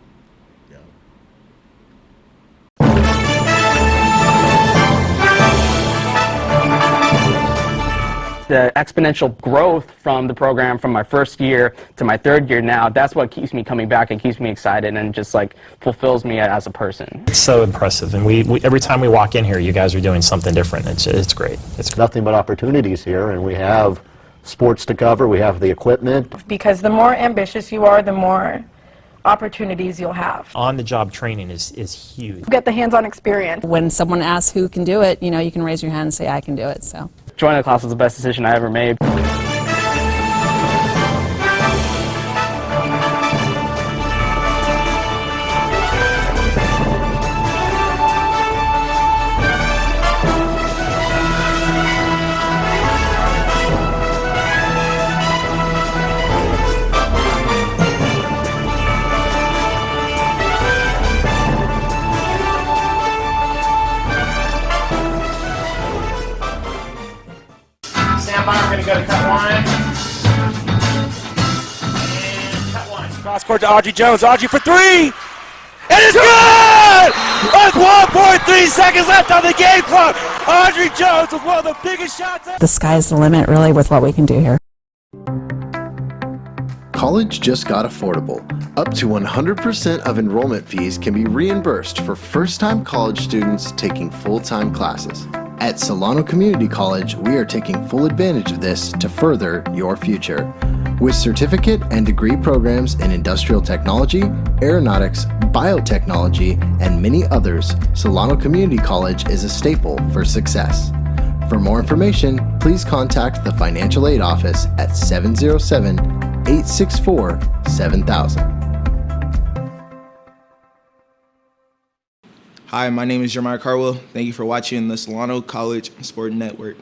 the exponential growth from the program from my first year to my third year now, that's what keeps me coming back and keeps me excited and just like fulfills me as a person. It's so impressive, and we every time we walk in here, you guys are doing something different. It's great. It's nothing but opportunities here, and we have sports to cover, we have the equipment. Because the more ambitious you are, the more opportunities you'll have. On-the-job training is huge. You get the hands-on experience. When someone asks who can do it, you can raise your hand and say, I can do it. So joining the class was the best decision I ever made. We're going to go to cut one. And cut one. Cross court to Audrey Jones. Audrey for three. It is good! With 1.3 seconds left on the game clock. Audrey Jones with one of the biggest shots. the sky's the limit, really, with what we can do here. College just got affordable. Up to 100% of enrollment fees can be reimbursed for first-time college students taking full-time classes. At Solano Community College, we are taking full advantage of this to further your future. With certificate and degree programs in industrial technology, aeronautics, biotechnology, and many others, Solano Community College is a staple for success. For more information, please contact the Financial Aid Office at 707-864-7000. Hi, my name is Jeremiah Carwell. Thank you for watching the Solano College Sport Network.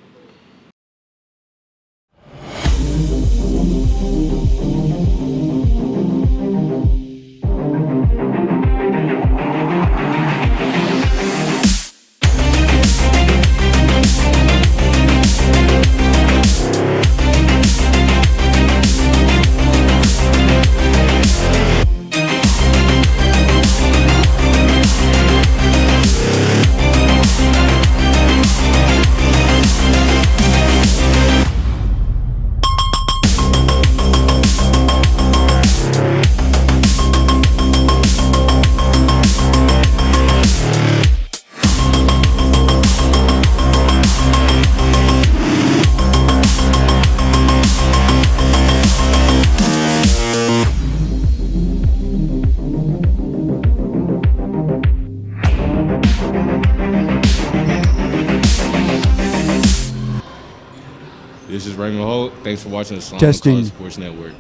This is Raymond Holt. Thanks for watching the Solano College Sports Network.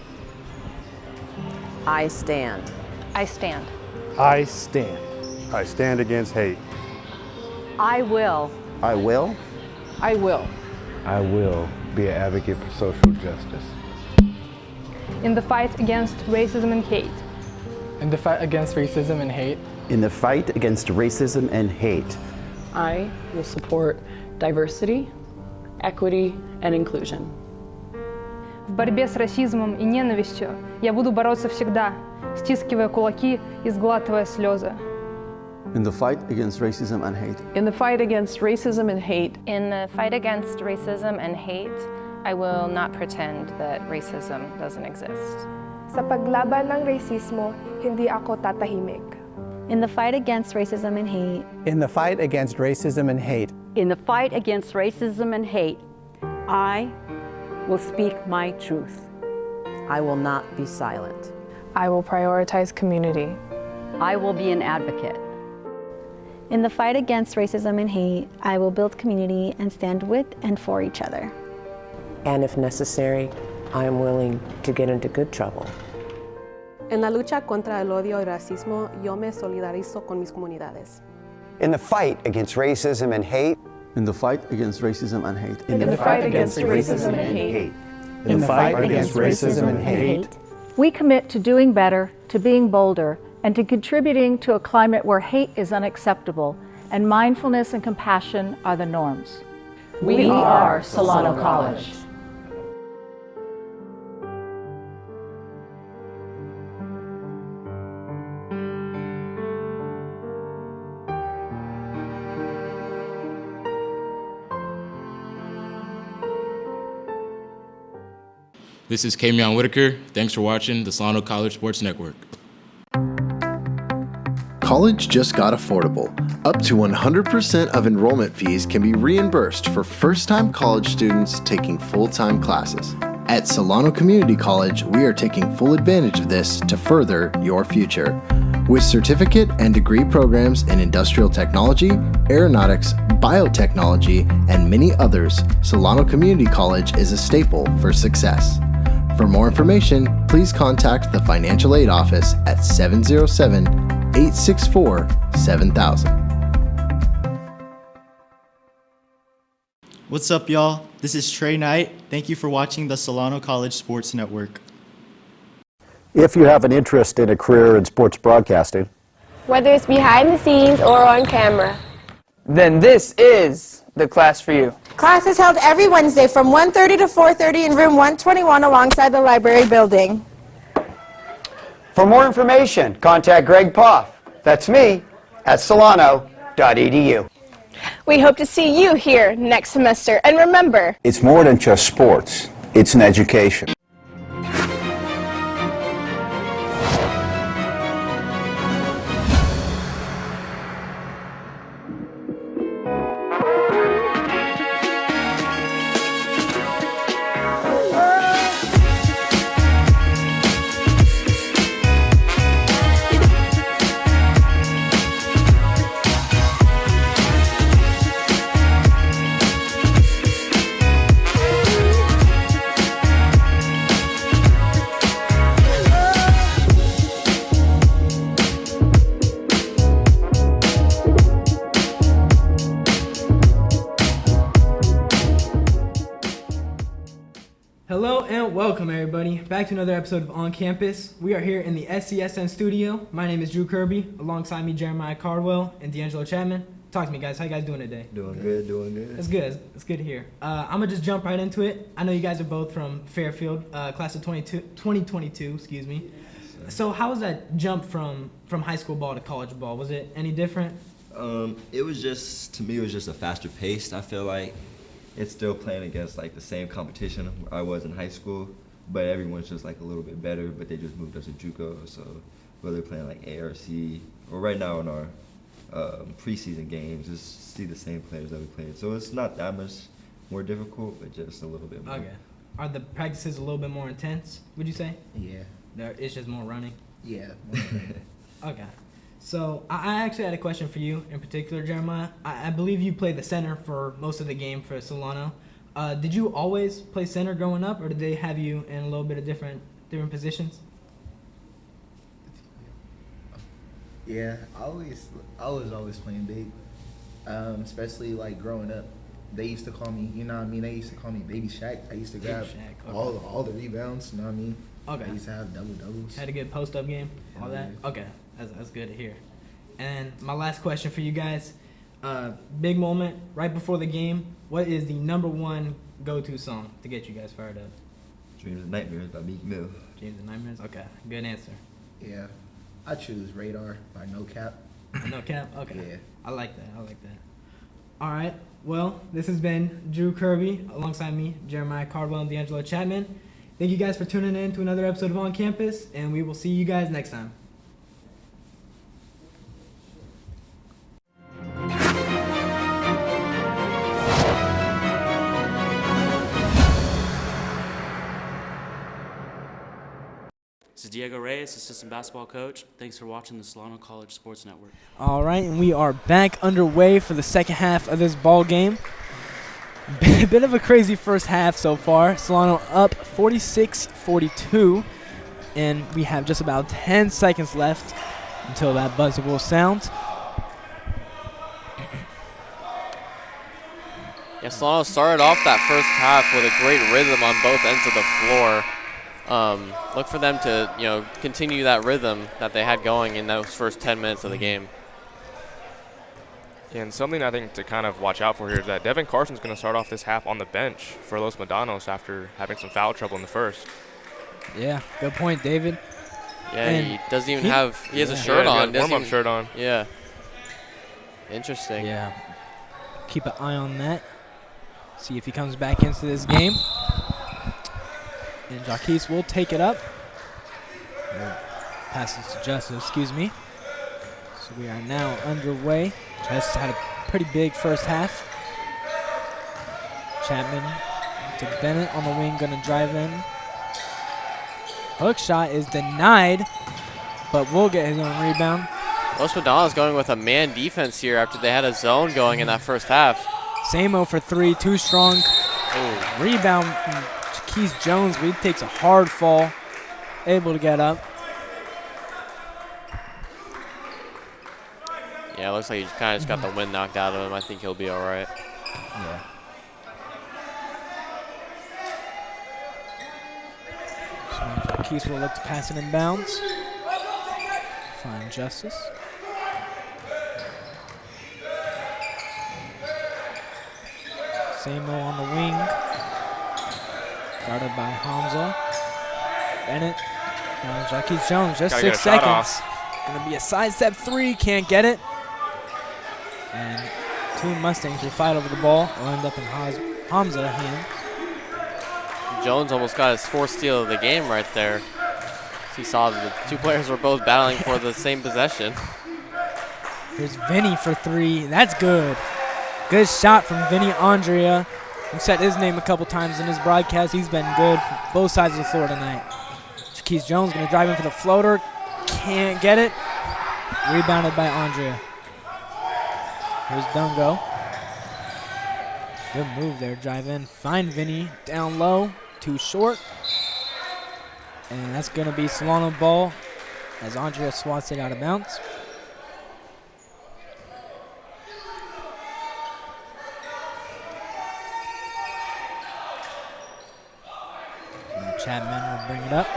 I stand. I stand. I stand. I stand against hate. I will. I will. I will. I will be an advocate for social justice. In the fight against racism and hate. In the fight against racism and hate. In the fight against racism and hate. I will support diversity, equity, and inclusion. В борьбе с расизмом и ненавистью я буду бороться всегда, стискивая кулаки и сглатывая слезы. In the fight against racism and hate. In the fight against racism and hate. In the fight against racism and hate, I will not pretend that racism doesn't exist. Sa paglaban ng rasismo, hindi ako tatahimik. In the fight against racism and hate. In the fight against racism and hate. In the fight against racism and hate, I will speak my truth. I will not be silent. I will prioritize community. I will be an advocate. In the fight against racism and hate, I will build community and stand with and for each other. And if necessary, I am willing to get into good trouble. En la lucha contra el odio y racismo, yo me solidarizo con mis comunidades. In the fight against racism and hate. In the fight against racism and hate. In the fight against racism and hate. In the fight against racism and hate. We commit to doing better, to being bolder, and to contributing to a climate where hate is unacceptable and mindfulness and compassion are the norms. We are Solano College. This is Kamion Whitaker. Thanks for watching the Solano College Sports Network. College just got affordable. Up to 100% of enrollment fees can be reimbursed for first-time college students taking full-time classes. At Solano Community College, we are taking full advantage of this to further your future. With certificate and degree programs in industrial technology, aeronautics, biotechnology, and many others, Solano Community College is a staple for success. For more information, please contact the Financial Aid Office at 707-864-7000. What's up, y'all? This is Trey Knight. Thank you for watching the Solano College Sports Network. If you have an interest in a career in sports broadcasting, whether it's behind the scenes or on camera, then this is the class for you. Class is held every Wednesday from 1:30 to 4:30 in room 121 alongside the library building. For more information, contact Greg Poff. That's me at solano.edu. We hope to see you here next semester. And remember, it's more than just sports. It's an education. Hello and welcome everybody back to another episode of On Campus. We are here in the SCSN studio. My name is Drew Kirby. Alongside me, Jeremiah Cardwell and D'Angelo Chapman. Talk to me, guys. How you guys doing today? Doing good, doing good. It's good. It's good to hear. I'm gonna just jump right into it. I know you guys are both from Fairfield, class of 2022. Excuse me. So how was that jump from high school ball to college ball? Was it any different? It was just, to me, it was just a faster pace. I feel like it's still playing against like the same competition I was in high school, but everyone's just like a little bit better, but they just moved us to JUCO, so whether playing like ARC or right now in our preseason games, just see the same players that we played. So it's not that much more difficult, but just a little bit more. Okay. Are the practices a little bit more intense, would you say? Yeah. It's just more running? Yeah. Okay. So I actually had a question for you in particular, Jeremiah. I believe you played the center for most of the game for Solano. Did you always play center growing up, or did they have you in a little bit of different positions? Yeah, I was always playing big, especially like growing up. They used to call me, you know what I mean? They used to call me Baby Shaq. I used to grab all the rebounds, you know what I mean? Okay. I used to have double-doubles. Had a good post-up game, all that? Okay, that's good to hear. And my last question for you guys, big moment right before the game. What is the #1 go-to song to get you guys fired up? Dreams and Nightmares by Meek Mill. Dreams and Nightmares? Okay, good answer. Yeah, I choose Radar by No Cap. No Cap? Okay. Yeah. I like that. All right, well, this has been Drew Kirby alongside me, Jeremiah Cardwell, and D'Angelo Chapman. Thank you guys for tuning in to another episode of On Campus, and we will see you guys next time. This is Diego Reyes, assistant basketball coach. Thanks for watching the Solano College Sports Network. All right, and we are back underway for the second half of this ball game. A bit of a crazy first half so far. Solano up 46-42, and we have just about 10 seconds left until that buzzer will sound. Yeah, Solano started off that first half with a great rhythm on both ends of the floor. Look for them to, continue that rhythm that they had going in those first 10 minutes of the game. Yeah, and something I think to kind of watch out for here is that Devin Carson's going to start off this half on the bench for Los Medanos after having some foul trouble in the first. Yeah, good point, David. Yeah, and he doesn't even he has a shirt on. He has a warm-up shirt on. Yeah. Interesting. Yeah. Keep an eye on that. See if he comes back into this game. And Jaquez will take it up. Passes to Justice, excuse me. So we are now underway. Justice had a pretty big first half. Chapman to Bennett on the wing, gonna drive in. Hook shot is denied, but will get his own rebound. Los Medanos going with a man defense here after they had a zone going in that first half. Samo for three, too strong. Ooh. Rebound from Keith Jones. He takes a hard fall, able to get up. Yeah, it looks like he kind of just got the wind knocked out of him. I think he'll be all right. Yeah. So Keith will look to pass it in bounds. Find Justice. Samo on the wing. Guarded by Hamza. Bennett. Now Jaquez Jones, just 6 seconds. Gonna be a sidestep three, can't get it. And two Mustangs will fight over the ball. It'll end up in Hamza's hands. Jones almost got his fourth steal of the game right there. He saw the two players were both battling for the same possession. Here's Vinny for three. That's good. Good shot from Vinny Andrea. We said his name a couple times in his broadcast. He's been good for both sides of the floor tonight. Jaquez Jones going to drive in for the floater. Can't get it. Rebounded by Andrea. Here's Dungo. Good move there. Drive in. Find Vinny. Down low. Too short. And that's going to be Solano ball as Andrea swats it out of bounds. Now Chapman will bring it up.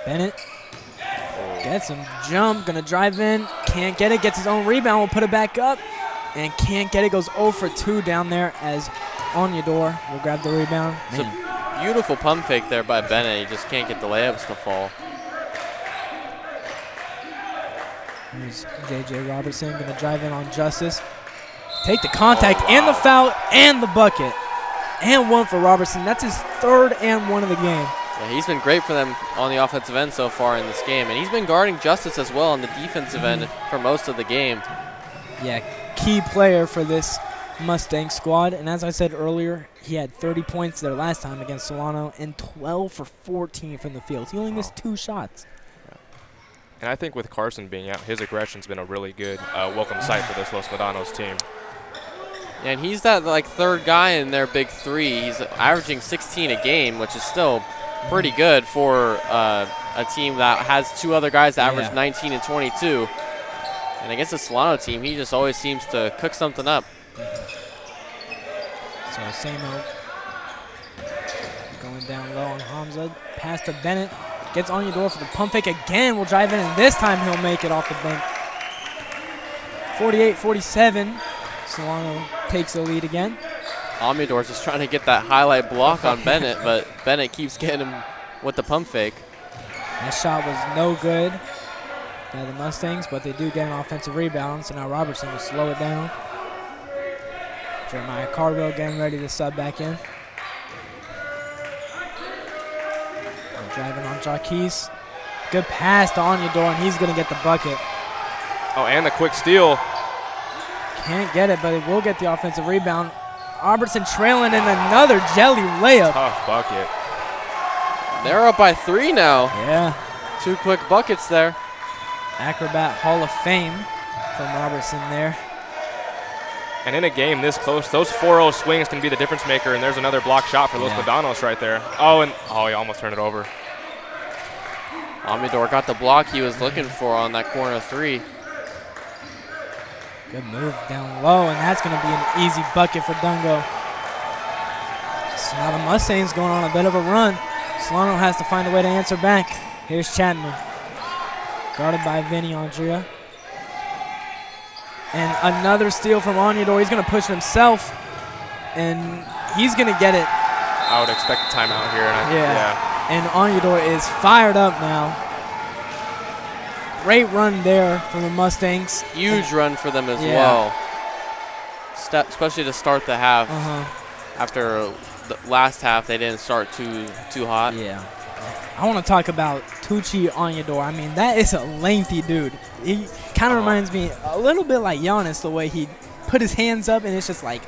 Bennett gets him. Jump. Going to drive in. Can't get it. Gets his own rebound. Will put it back up. And can't get it. Goes 0 for 2 down there as Onyedor will grab the rebound. It's a beautiful pump fake there by Bennett. He just can't get the layups to fall. Here's J.J. Robertson going to drive in on Justice. Take the contact and the foul and the bucket. And one for Robertson. That's his third and one of the game. Yeah, he's been great for them on the offensive end so far in this game. And he's been guarding Justice as well on the defensive end for most of the game. Yeah, key player for this Mustang squad. And as I said earlier, he had 30 points there last time against Solano and 12 for 14 from the field. He only missed 2 shots. And I think with Carson being out, his aggression's been a really good welcome sight for this Los Medanos team. Yeah, and he's that like third guy in their big three. He's averaging 16 a game, which is still pretty good for a team that has 2 other guys that average 19 and 22. And against the Solano team, he just always seems to cook something up. So Samo going down low on Hamza. Pass to Bennett. Gets Onyedor for the pump fake again. Will drive in, and this time he'll make it off the bank. 48-47. Solano takes the lead again. Onyedor's just trying to get that highlight block on Bennett, but Bennett keeps getting him with the pump fake. That shot was no good by the Mustangs, but they do get an offensive rebound, so now Robertson will slow it down. Jeremiah Cardwell getting ready to sub back in. Driving on Jaquez. Good pass to Onyedor, and he's going to get the bucket. Oh, and the quick steal. Can't get it, but he will get the offensive rebound. Robertson trailing in another jelly layup. Tough bucket. They're up by 3 now. Yeah. 2 quick buckets there. Acrobat Hall of Fame from Robertson there. And in a game this close, those 4-0 swings can be the difference maker, and there's another block shot for Los Medanos right there. Oh, and he almost turned it over. Onyedor got the block he was looking for on that corner 3. Good move down low, and that's going to be an easy bucket for Dungo. So now the Mustangs going on a bit of a run. Solano has to find a way to answer back. Here's Chapman. Guarded by Vinny Andrea. And another steal from Onyedor. He's going to push it himself, and he's going to get it. I would expect a timeout here. And And Onyedor is fired up now. Great run there from the Mustangs. Huge run for them as well, especially to start the half. after the last half they didn't start too hot. Yeah. I want to talk about Tucci Onyedor. I mean, that is a lengthy dude. He kind of reminds me a little bit like Giannis, the way he put his hands up, and it's just like,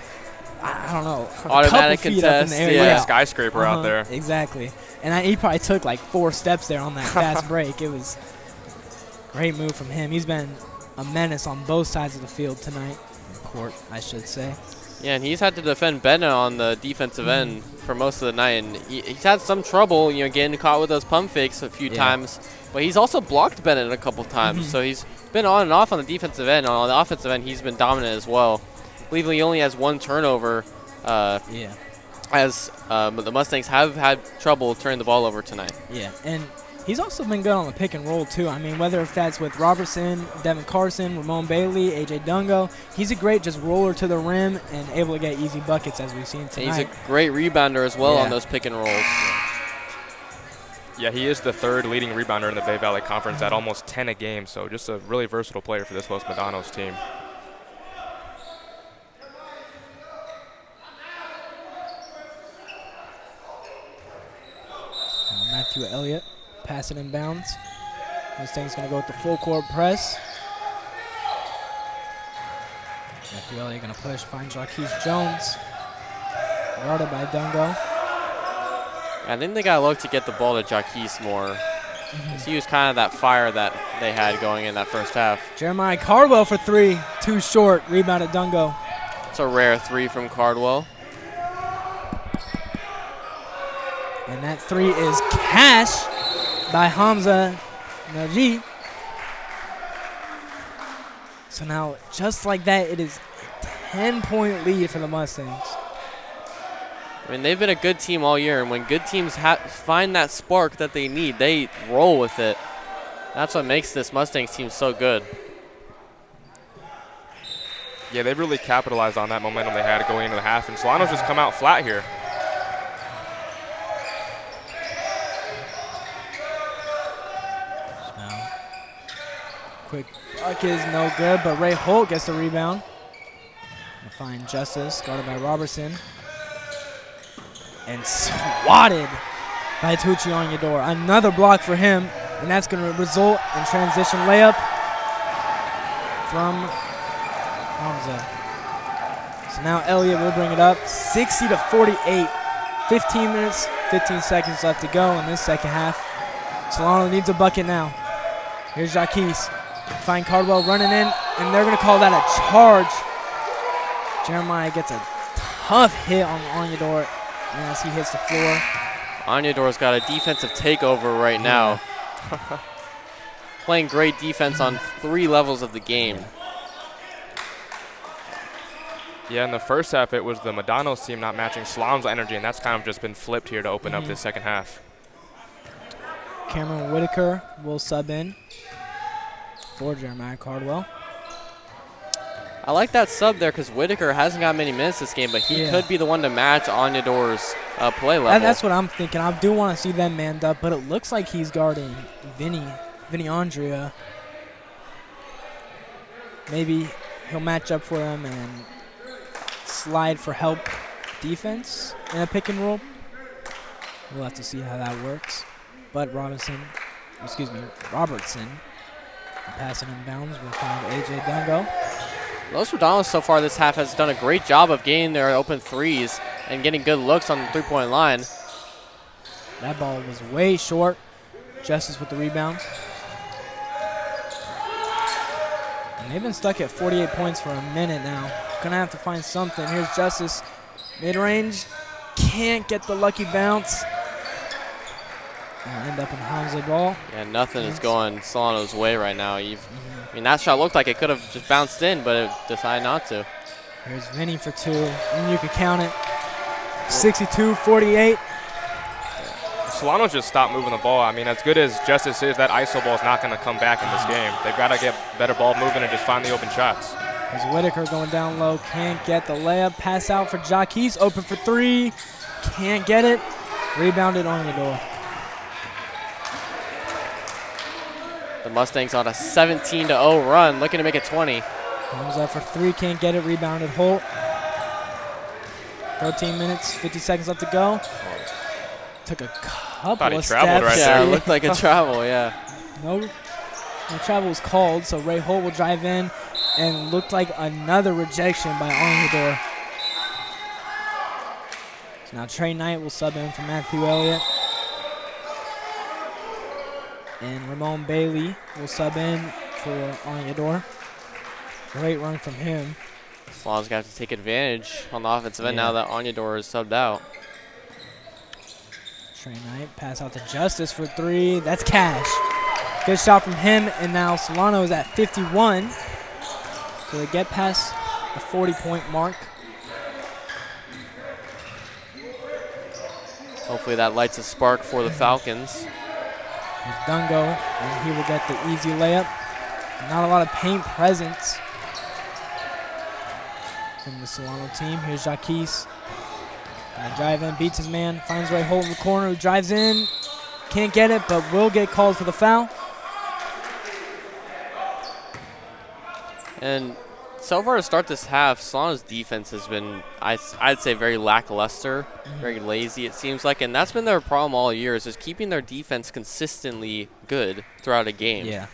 I don't know. Automatic feet up in contest. the air. Yeah. Skyscraper out there. Exactly. And he probably took like 4 steps there on that fast break. It was a great move from him. He's been a menace on both sides of the field tonight. Court, I should say. Yeah, and he's had to defend Bennett on the defensive end for most of the night, and he's had some trouble, getting caught with those pump fakes a few times. But he's also blocked Bennett a couple times, so he's been on and off on the defensive end. On the offensive end, he's been dominant as well. I believe he only has 1 turnover. As the Mustangs have had trouble turning the ball over tonight. Yeah, and he's also been good on the pick and roll, too. I mean, whether if that's with Robertson, Devin Carson, Ramon Bailey, A.J. Dungo, he's a great just roller to the rim and able to get easy buckets, as we've seen tonight. And he's a great rebounder as well on those pick and rolls. Yeah, he is the 3rd leading rebounder in the Bay Valley Conference at almost 10 a game, so just a really versatile player for this Los Medanos team. Matthew Elliott passing in bounds. Mustang's going to go with the full court press. Matthew Elliott going to push, find Jarquise Jones. Guarded by Dungo. I think they got to look to get the ball to Jarquise more. He was kind of that fire that they had going in that first half. Jeremiah Cardwell for 3. Too short. Rebounded Dungo. It's a rare 3 from Cardwell. And that 3 is cashed by Hamza Najee. So now, just like that, it is a 10-point lead for the Mustangs. I mean, they've been a good team all year, and when good teams find that spark that they need, they roll with it. That's what makes this Mustangs team so good. Yeah, they've really capitalized on that momentum they had going into the half, and Solano's just come out flat here. Quick bucket is no good, but Ray Holt gets the rebound. To find Justice, guarded by Robertson. And swatted by Tucci Onyedor. Another block for him, and that's going to result in transition layup from Hamza. So now Elliott will bring it up, 60-48. 15 minutes, 15 seconds left to go in this second half. Solano needs a bucket now. Here's Jarquise. Find Cardwell running in, and they're going to call that a charge. Jeremiah gets a tough hit on Onyedor as he hits the floor. Onyedor's got a defensive takeover right now. Playing great defense on 3 levels of the game. Yeah, in the first half, it was the Medanos team not matching Solano's energy, and that's kind of just been flipped here to open up this second half. Cameron Whitaker will sub in for Jeremiah Cardwell. I like that sub there because Whitaker hasn't got many minutes this game, but he could be the one to match Onyedor's play level. That's what I'm thinking. I do want to see them manned up, but it looks like he's guarding Vinny Andrea. Maybe he'll match up for him and slide for help defense in a pick and roll. We'll have to see how that works. But Robertson, passing in bounds, will find A.J. Dungo. Los Medanos so far this half has done a great job of getting their open threes and getting good looks on the three-point line. That ball was way short. Justice with the rebound. And they've been stuck at 48 points for a minute now. Gonna have to find something. Here's Justice. Mid-range. Can't get the lucky bounce. End up in Hamza ball. Yeah, nothing is going Solano's way right now. I mean, that shot looked like it could have just bounced in, but it decided not to. Here's Vinny for 2, and you can count it. 62-48. Solano just stopped moving the ball. I mean, as good as Justice is, that ISO ball is not going to come back in this game. They've got to get better ball moving and just find the open shots. There's Whitaker going down low. Can't get the layup. Pass out for Jarquise. Open for 3. Can't get it. Rebounded on the door. The Mustangs on a 17-0 run, looking to make it 20. Comes up for 3, can't get it. Rebounded Holt. 13 minutes, 50 seconds left to go. Took a couple Thought he of traveled steps. right there. Yeah, it looked like a travel, yeah. No travel was called, so Ray Holt will drive in, and looked like another rejection by Onyedor. So now Trey Knight will sub in for Matthew Elliott. And Ramon Bailey will sub in for Onyedor. Great run from him. Solano's got to take advantage on the offensive end now that Onyedor is subbed out. Trey Knight pass out to Justice for 3. That's cash. Good shot from him, and now Solano is at 51. So they get past the 40-point mark. Hopefully that lights a spark for the Falcons. Here's Dungo, and he will get the easy layup. Not a lot of paint presence from the Solano team. Here's Jaquez. Gonna drive in, beats his man, finds Ray Holt in the corner, who drives in. Can't get it, but will get called for the foul. And so far to start this half, Solano's defense has been, I'd say, very lackluster, very lazy it seems like, and that's been their problem all year, is just keeping their defense consistently good throughout a game. Yeah.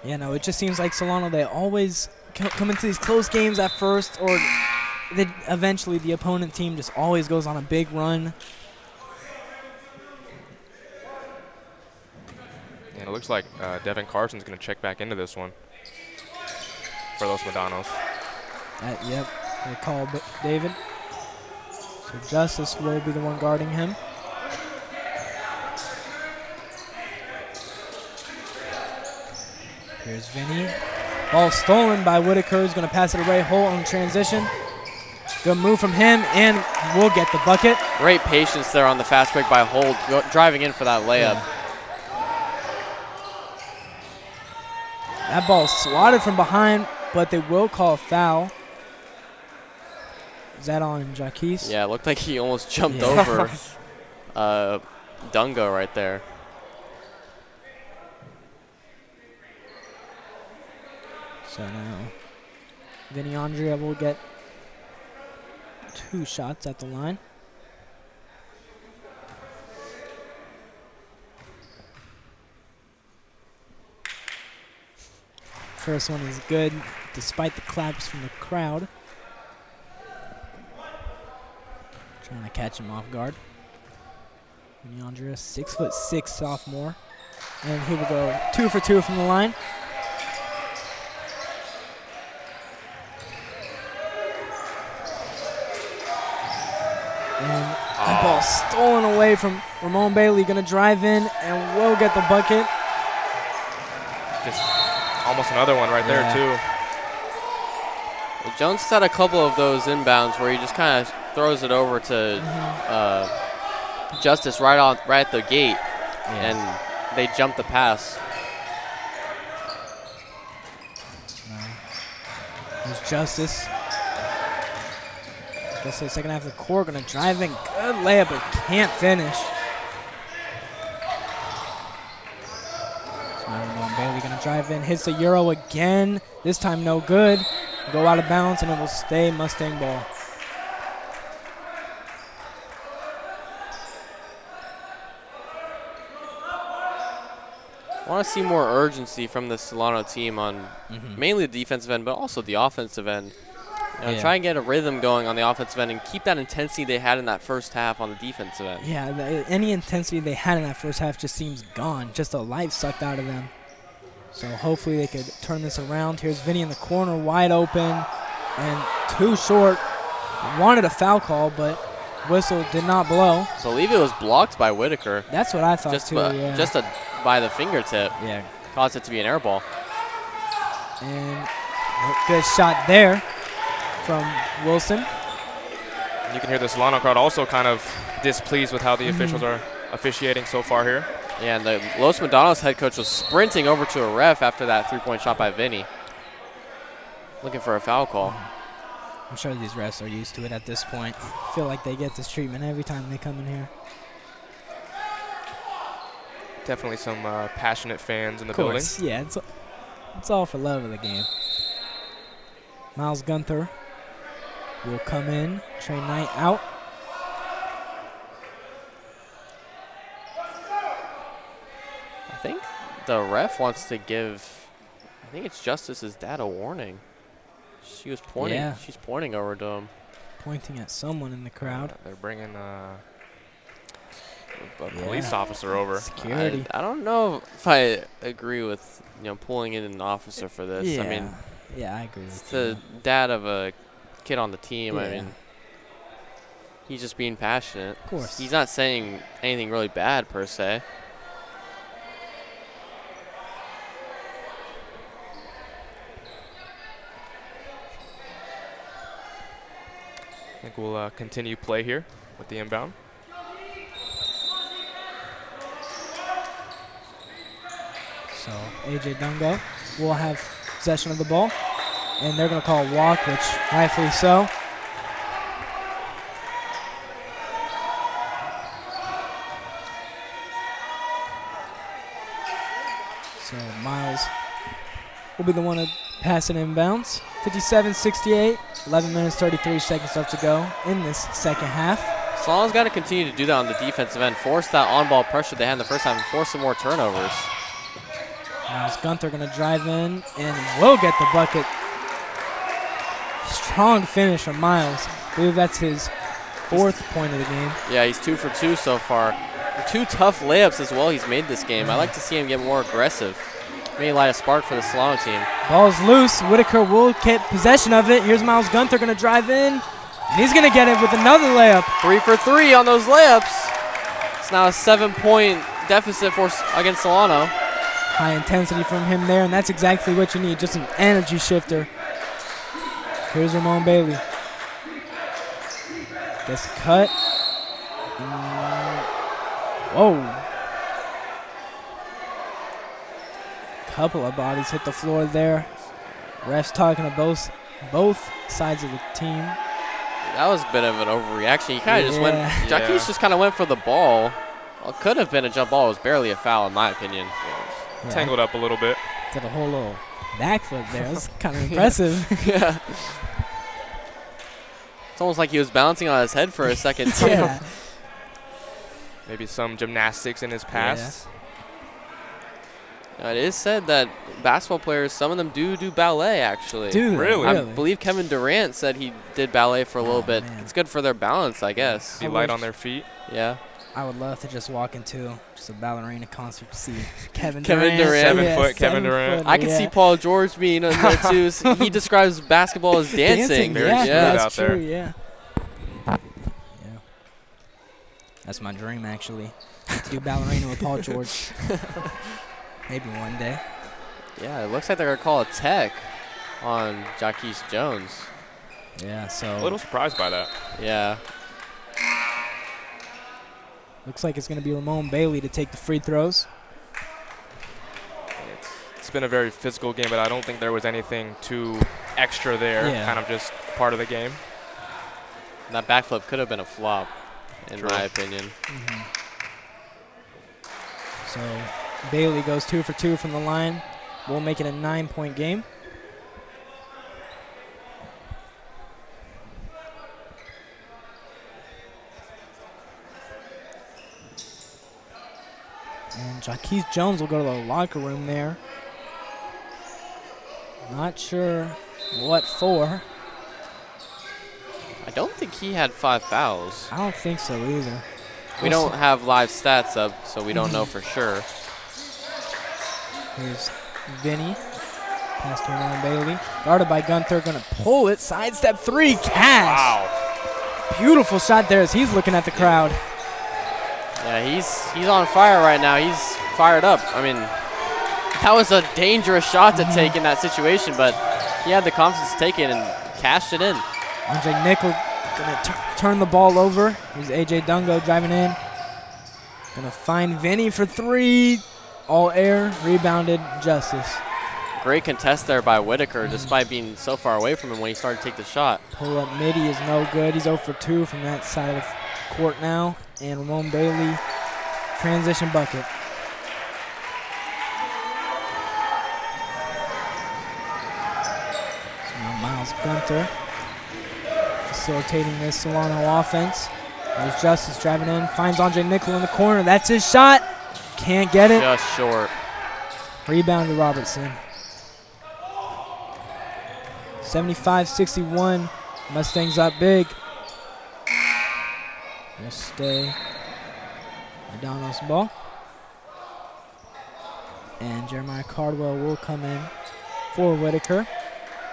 Yeah, no, it just seems like Solano, they always come into these close games at first, or eventually the opponent team just always goes on a big run. And it looks like Devin Carson's going to check back into this one for Los Medanos. Yep, they call David. So Justice will be the one guarding him. Here's Vinny. Ball stolen by Whitaker. He's going to pass it to Ray Holt on transition. Good move from him, and we'll get the bucket. Great patience there on the fast break by Holt, driving in for that layup. Yeah. That ball swatted from behind, but they will call a foul. Is that on Jaquez? Yeah, it looked like he almost jumped over Dungo right there. So now Vinny Andrea will get 2 shots at the line. First one is good, despite the claps from the crowd. Trying to catch him off guard. Vinny Andrea, 6'6" sophomore. And he will go 2 for 2 from the line. And that ball stolen away from Ramon Bailey. Going to drive in and will get the bucket. Just almost another one right there, too. Well, Jones had a couple of those inbounds where he just kind of throws it over to Justice right at the gate, and they jump the pass. There's Justice. Guess the second half of the court, going to drive in. Good layup, but can't finish. Bailey going to drive in, hits the Euro again. This time no good. Go out of bounds, and it will stay Mustang ball. I want to see more urgency from the Solano team on mainly the defensive end, but also the offensive end. Try and get a rhythm going on the offensive end and keep that intensity they had in that first half on the defensive end. Yeah, any intensity they had in that first half just seems gone. Just a life sucked out of them. So hopefully they could turn this around. Here's Vinny in the corner, wide open, and too short. Wanted a foul call, but whistle did not blow. I believe it was blocked by Whitaker. That's what I thought too, Just by the fingertip. Yeah. Caused it to be an air ball. And good shot there from Wilson. You can hear the Solano crowd also kind of displeased with how the officials are officiating so far here. Yeah, and the Los Medanos head coach was sprinting over to a ref after that three-point shot by Vinny. Looking for a foul call. I'm sure these refs are used to it at this point. I feel like they get this treatment every time they come in here. Definitely some passionate fans in the building. Yeah, it's all for love of the game. Miles Gunther will come in Trey Knight out. I think the ref wants to give, I think it's Justice's dad a warning. She was pointing. Yeah. She's pointing over to him. Pointing at someone in the crowd. They're bringing a police officer over. Security. I don't know if I agree with pulling in an officer for this. Yeah. I mean, yeah, I agree with it's the dad of a kid on the team. I Yeah. mean, he's just being passionate. Of course. He's not saying anything really bad per se. I think we'll continue play here with the inbound. So AJ Dungo will have possession of the ball, and they're going to call a walk, which rightfully so. So Miles will be the one to pass it inbounds. 57-68, 11 minutes, 33 seconds left to go in this second half. Solano's got to continue to do that on the defensive end. Force that on-ball pressure they had in the first half and force some more turnovers. Miles Gunther going to drive in and will get the bucket. Strong finish from Miles. I believe that's his 4th point of the game. Yeah, he's 2 for 2 so far. 2 tough layups as well he's made this game. I like to see him get more aggressive. Maybe light a spark for the Solano team. Ball's loose. Whitaker will get possession of it. Here's Miles Gunther going to drive in. And he's going to get it with another layup. 3 for 3 on those layups. It's now a 7-point deficit against Solano. High intensity from him there, and that's exactly what you need, just an energy shifter. Here's Ramon Bailey. Gets cut. Whoa. Couple of bodies hit the floor there. Refs talking to both sides of the team. That was a bit of an overreaction. He kind of just went, Jaquez just kind of went for the ball. Well, it could have been a jump ball. It was barely a foul in my opinion. Yeah. Tangled up a little bit. Did a whole little backflip there. It was kind of impressive. Yeah. It's almost like he was bouncing on his head for a second, too. Yeah. Maybe some gymnastics in his past. It is said that basketball players, some of them do ballet, actually. Do they? Really? I believe Kevin Durant said he did ballet for a little bit. Man. It's good for their balance, I guess. Be light on their feet. Yeah. I would love to just walk into just a ballerina concert to see Kevin Durant. Durant. 7 foot Kevin Durant. I can see Paul George being in there, too. He describes basketball as dancing. Very yeah, smooth that's out true, there. yeah. That's my dream, actually, to do ballerina with Paul George. Maybe one day. Yeah, it looks like they're going to call a tech on Jaquez Jones. Yeah, so. A little surprised by that. Yeah. Looks like it's going to be Ramon Bailey to take the free throws. It's been a very physical game, but I don't think there was anything too extra there. Yeah. Kind of just part of the game. That backflip could have been a flop, in my opinion. So Bailey goes 2 for 2 from the line. We'll make it a 9-point game. And Jaquez Jones will go to the locker room there. Not sure what for. I don't think he had 5 fouls. I don't think so either. We don't have live stats up, so we don't know for sure. Here's Vinny. Pass to Ramon Bailey. Guarded by Gunther. Going to pull it. Sidestep 3. Cash. Wow. Beautiful shot there as he's looking at the crowd. Yeah, he's on fire right now. He's fired up. I mean, that was a dangerous shot to take in that situation, but he had the confidence to take it and cashed it in. Andre Nickel going to turn the ball over. Here's AJ Dungo driving in. Going to find Vinny for 3. All air. Rebounded. Justice. Great contest there by Whitaker, despite being so far away from him when he started to take the shot. Pull up midi is no good. He's 0 for 2 from that side of the court now. And Ramon Bailey, transition bucket. So now Miles Gunther facilitating this Solano offense. There's Justice driving in, finds Andre Nickel in the corner. That's his shot. Can't get it. Just short. Rebound to Robertson. 75-61. Mustangs up big. Will stay. Medanos ball. And Jeremiah Cardwell will come in for Whitaker.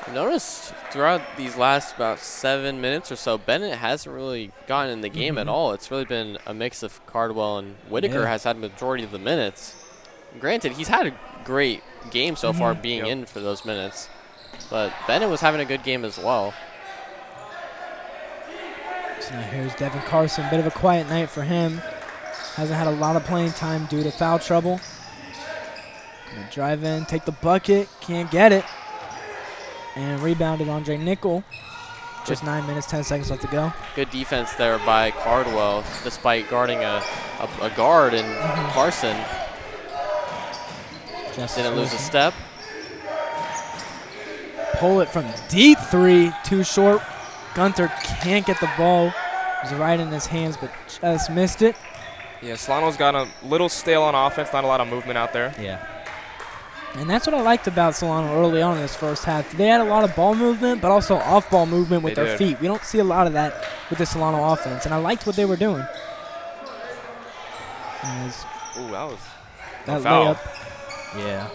I've noticed throughout these last about 7 minutes or so, Bennett hasn't really gotten in the game at all. It's really been a mix of Cardwell and Whitaker has had the majority of the minutes. Granted, he's had a great game so far being in for those minutes, but Bennett was having a good game as well. So now here's Devin Carson. Bit of a quiet night for him. Hasn't had a lot of playing time due to foul trouble. Gonna drive in, take the bucket, can't get it. And rebounded Andre Nickel. Just 9 minutes, 10 seconds left to go. Good defense there by Cardwell, despite guarding a guard in Carson. Didn't lose a step. Pull it from deep three, too short. Gunther can't get the ball. It was right in his hands, but just missed it. Yeah, Solano's got a little stale on offense, not a lot of movement out there. Yeah. And that's what I liked about Solano early on in this first half. They had a lot of ball movement, but also off-ball movement with their feet. We don't see a lot of that with the Solano offense, and I liked what they were doing. Ooh, that was that foul. layup. Yeah.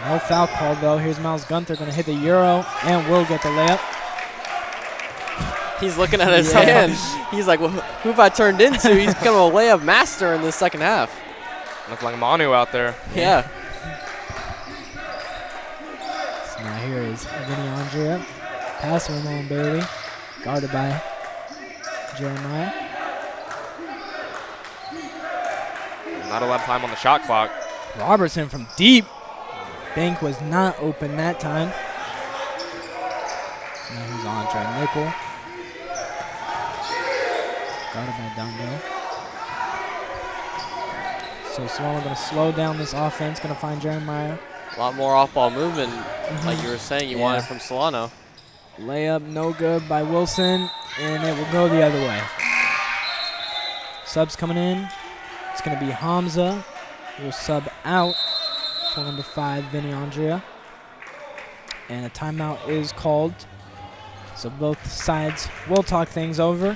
No foul called, though. Here's Miles Gunther going to hit the Euro and will get the layup. He's looking at his hand. He's like, well, who have I turned into? He's become a layup master in the second half. Looked like Manu out there. Yeah. So now here is Vinny Andrea. Pass from Ramon Bailey. Guarded by Jeremiah. Not a lot of time on the shot clock. Robertson from deep. Bank was not open that time. Now here's Andre Nickel. Guarded by Dungo. So Solano going to slow down this offense. Going to find Jeremiah. A lot more off-ball movement, like you were saying you wanted from Solano. Layup no good by Wilson, and it will go the other way. Subs coming in. It's going to be Hamza. Who will sub out for number 5, Vinny Andrea. And a timeout is called. So both sides will talk things over.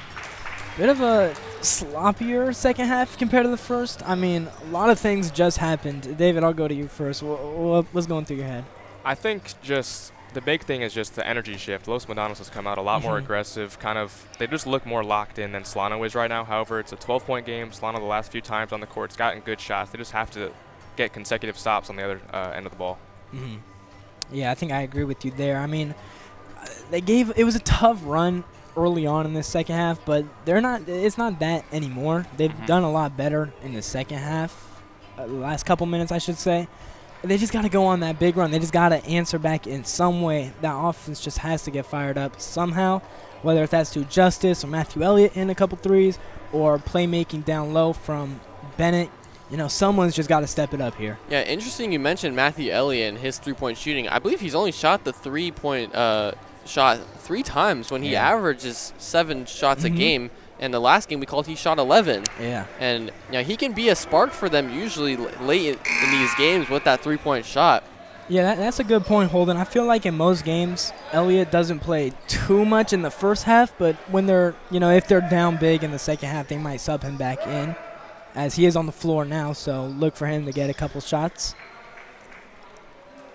Bit of a sloppier second half compared to the first. I mean, a lot of things just happened. David, I'll go to you first. What's going through your head? I think just the big thing is just the energy shift. Los Medanos has come out a lot more aggressive. They just look more locked in than Solano is right now. However, it's a 12-point game. Solano the last few times on the court has gotten good shots. They just have to get consecutive stops on the other end of the ball. Yeah, I think I agree with you there. I mean, it was a tough run early on in the second half, but it's not that anymore. They've done a lot better in the second half, the last couple minutes I should say. They just got to go on that big run. They just got to answer back in some way. That offense just has to get fired up somehow, whether that's through Justice or Matthew Elliott in a couple threes or playmaking down low from Bennett. You know, someone's just got to step it up here. Yeah, interesting you mentioned Matthew Elliott and his three-point shooting. I believe he's only shot the three-point shot 3 times when he averages 7 shots a game. And the last game we called, he shot 11. Yeah. And you know, he can be a spark for them usually late in these games with that three-point shot. Yeah, that's a good point, Holden. I feel like in most games, Elliott doesn't play too much in the first half, but when they're, if they're down big in the second half, they might sub him back in, as he is on the floor now, so look for him to get a couple shots.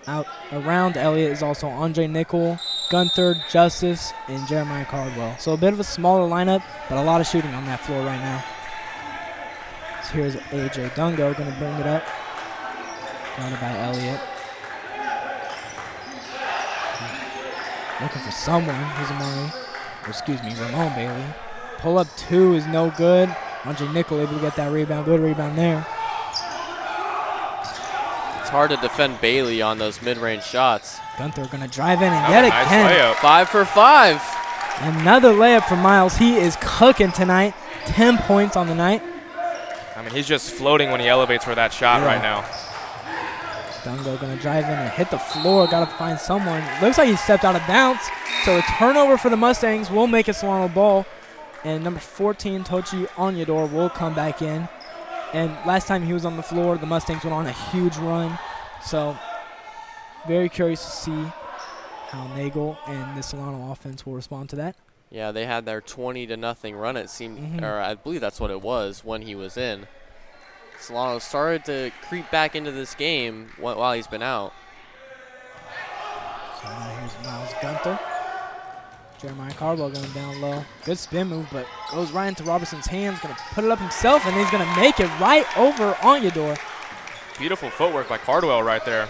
Out around Elliott is also Andre Nickel, Gunther, Justice, and Jeremiah Cardwell. So a bit of a smaller lineup, but a lot of shooting on that floor right now. So here's A.J. Dungo going to bring it up. Guarded by Elliott. Looking for someone. Here's Ramon Bailey. Pull up 2 is no good. Andre Nickel able to get that rebound. Good rebound there. It's hard to defend Bailey on those mid-range shots. Gunther going to drive in and yet again. Layup. 5 for 5. Another layup from Miles. He is cooking tonight. 10 points on the night. I mean, he's just floating when he elevates for that shot right now. Dungo going to drive in and hit the floor. Got to find someone. Looks like he stepped out of bounds. So a turnover for the Mustangs will make a Solano ball. And number 14, Tochi Onyedor, will come back in. And last time he was on the floor, the Mustangs went on a huge run. So very curious to see how Nagel and the Solano offense will respond to that. Yeah, they had their 20-0 run, it seemed, or I believe that's what it was when he was in. Solano started to creep back into this game while he's been out. So now here's Miles Gunther. Jeremiah Cardwell going down low. Good spin move, but goes right into Robertson's hands. Going to put it up himself, and he's going to make it right over Onyedor. Beautiful footwork by Cardwell right there.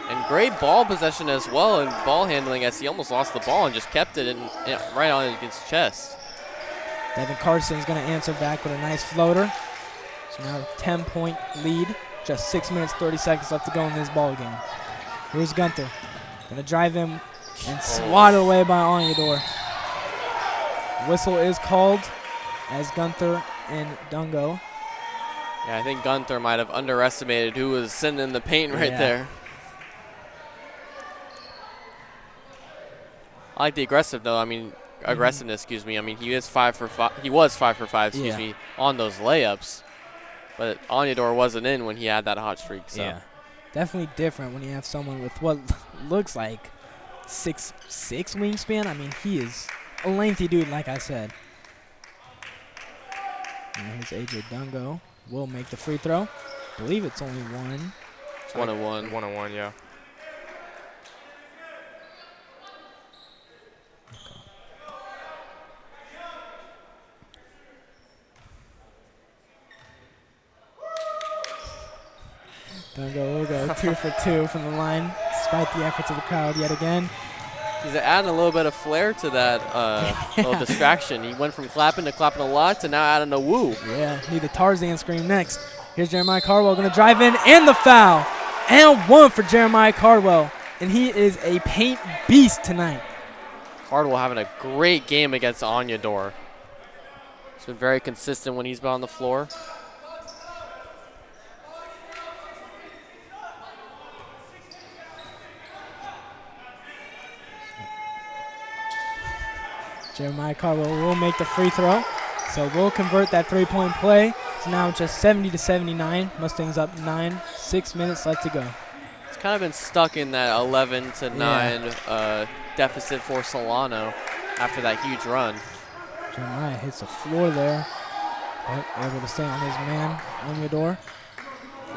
And great ball possession as well and ball handling as he almost lost the ball and just kept it right on against his chest. Devin Carson's going to answer back with a nice floater. So now a 10-point lead. Just 6 minutes, 30 seconds left to go in this ball game. Here's Gunther. Going to drive him and swatted away by Onyedor. Whistle is called as Gunther and Dungo. Yeah, I think Gunther might have underestimated who was sitting in the paint right there. I like the aggressiveness, excuse me. I mean, he was 5 for 5. He was 5 for 5, excuse me, on those layups. But Onyedor wasn't in when he had that hot streak. So. Yeah, definitely different when you have someone with what looks like 6'6" wingspan. I mean, he is a lengthy dude, like I said. And here's AJ Dungo. Will make the free throw. I believe it's only one. It's 1-1. 1-1, yeah. Dungo will go 2 for 2 from the line, despite the efforts of the crowd yet again. He's adding a little bit of flair to that little distraction. He went from clapping a lot to now adding a woo. Yeah, need the Tarzan scream next. Here's Jeremiah Cardwell going to drive in and the foul. And one for Jeremiah Cardwell. And he is a paint beast tonight. Cardwell having a great game against Onyedor. He's been very consistent when he's been on the floor. Jeremiah Cardwell will make the free throw. So we'll convert that three-point play. It's now just 70-79. Mustangs up 9. 6 minutes left to go. It's kind of been stuck in that 11-9 deficit for Solano after that huge run. Jeremiah hits the floor there, but able to stay on his man, Onyedor.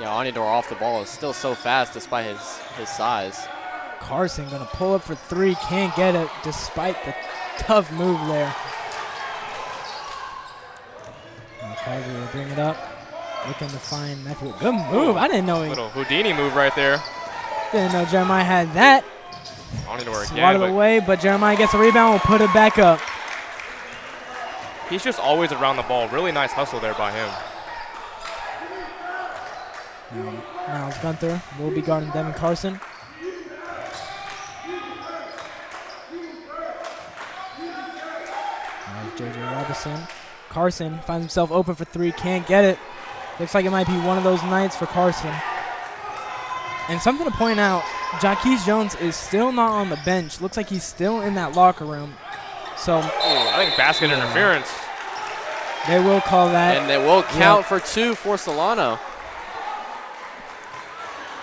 Yeah, Onyedor off the ball is still so fast despite his size. Carson going to pull up for 3, can't get it despite the tough move there. Carter will bring it up, looking to find Matthew. Good move. I didn't know he. Little Houdini move right there. Didn't know Jeremiah had that. Onyedor Swatted again. away, but Jeremiah gets a rebound. Will put it back up. He's just always around the ball. Really nice hustle there by him. Miles Gunther will be guarding Devin Carson. J.J. Robinson. Carson finds himself open for 3, can't get it. Looks like it might be one of those nights for Carson. And something to point out, Jaquez Jones is still not on the bench. Looks like he's still in that locker room. So I think basket interference. They will call that. And they will count for 2 for Solano.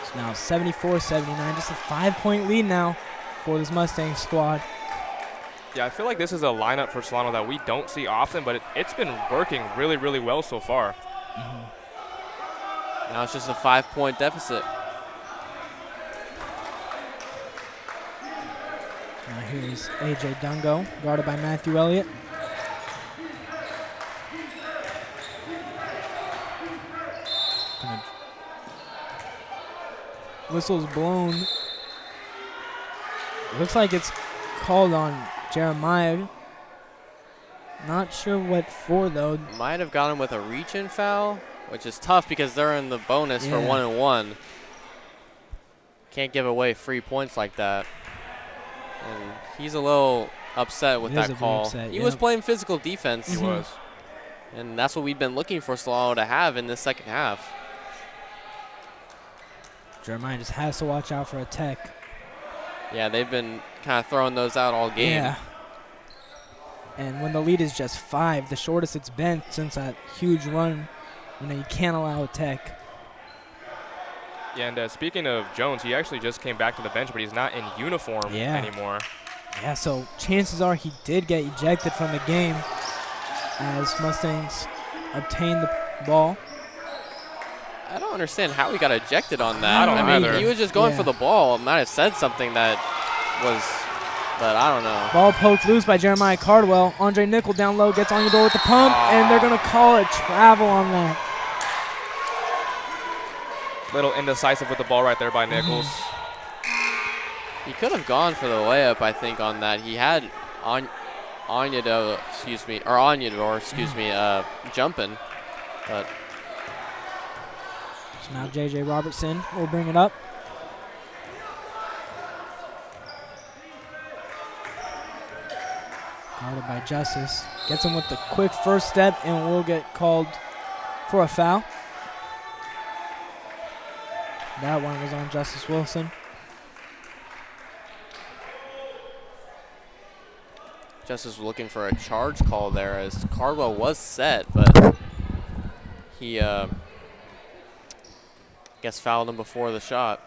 It's now 74-79, just a 5-point lead now for this Mustang squad. Yeah, I feel like this is a lineup for Solano that we don't see often, but it's been working really, really well so far. Now it's just a 5-point deficit. Now here's AJ Dungo, guarded by Matthew Elliott. Whistle's blown. Looks like it's called on Jeremiah. Not sure what for, though. Might have got him with a reach-in foul, which is tough because they're in the bonus for 1-1. Can't give away free points like that. And he's a little upset with that call. He was playing physical defense. He was. And that's what we've been looking for Solano to have in this second half. Jeremiah just has to watch out for a tech. Yeah, they've been kind of throwing those out all game. Yeah. And when the lead is just 5, the shortest it's been since that huge run, you can't allow a tech. Yeah, and speaking of Jones, he actually just came back to the bench, but he's not in uniform anymore. Yeah, so chances are he did get ejected from the game as Mustangs obtained the ball. I don't understand how he got ejected on that. I don't either. He was just going for the ball. Might have said something that was, but I don't know. Ball poked loose by Jeremiah Cardwell. Andre Nickel down low gets on your door with the pump, and they're going to call it travel on that. Little indecisive with the ball right there by Nichols. He could have gone for the layup, I think, on that. He had Onyedor, jumping, but. So now J.J. Robertson will bring it up. Guarded by Justice. Gets him with the quick first step and will get called for a foul. That one was on Justice Wilson. Justice was looking for a charge call there as Cardwell was set, but he guess fouled him before the shot.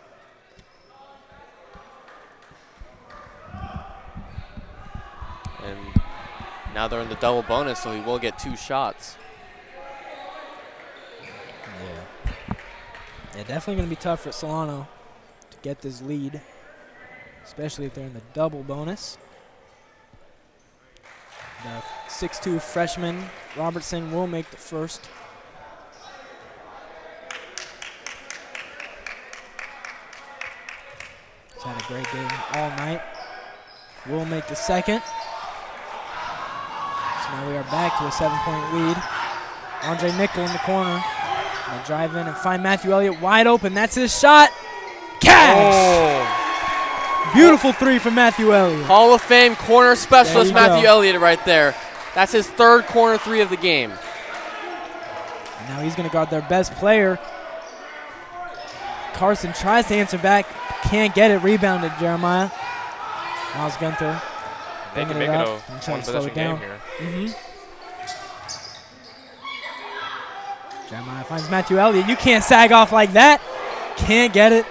And now they're in the double bonus, so he will get 2 shots. Yeah, definitely going to be tough for Solano to get this lead, especially if they're in the double bonus. The 6'2" freshman Robertson will make the first. He's had a great game all night. Will make the second. So now we are back to a 7-point lead. Andre Nickel in the corner. Gonna drive in and find Matthew Elliott wide open. That's his shot. Cash! Beautiful 3 from Matthew Elliott. Hall of Fame corner specialist Matthew go. Elliott right there. That's his 3rd corner 3 of the game. And now he's going to guard their best player. Carson tries to answer back. Can't get it. Rebounded, Jeremiah. Miles Gunther. They can make it a one-possession game here. Jeremiah finds Matthew Elliott. You can't sag off like that. Can't get it.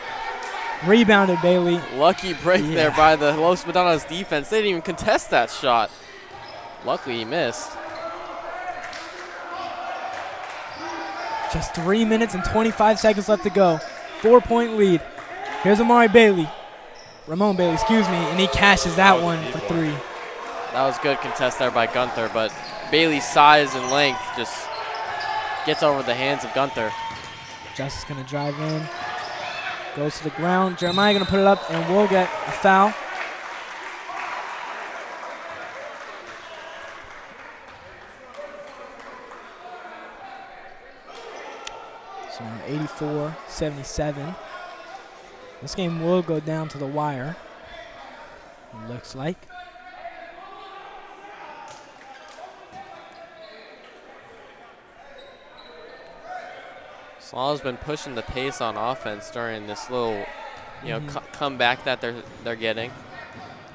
Rebounded, Bailey. Lucky break there by the Los Medanos defense. They didn't even contest that shot. Luckily, he missed. Just 3 minutes and 25 seconds left to go. 4-point lead. Here's Ramon Bailey, and he cashes that one for 3. That was good contest there by Gunther, but Bailey's size and length just gets over the hands of Gunther. Justice going to drive in. Goes to the ground. Jeremiah going to put it up and will get a foul. So 84-77. This game will go down to the wire, it looks like. Solano's been pushing the pace on offense during this little, comeback that they're getting.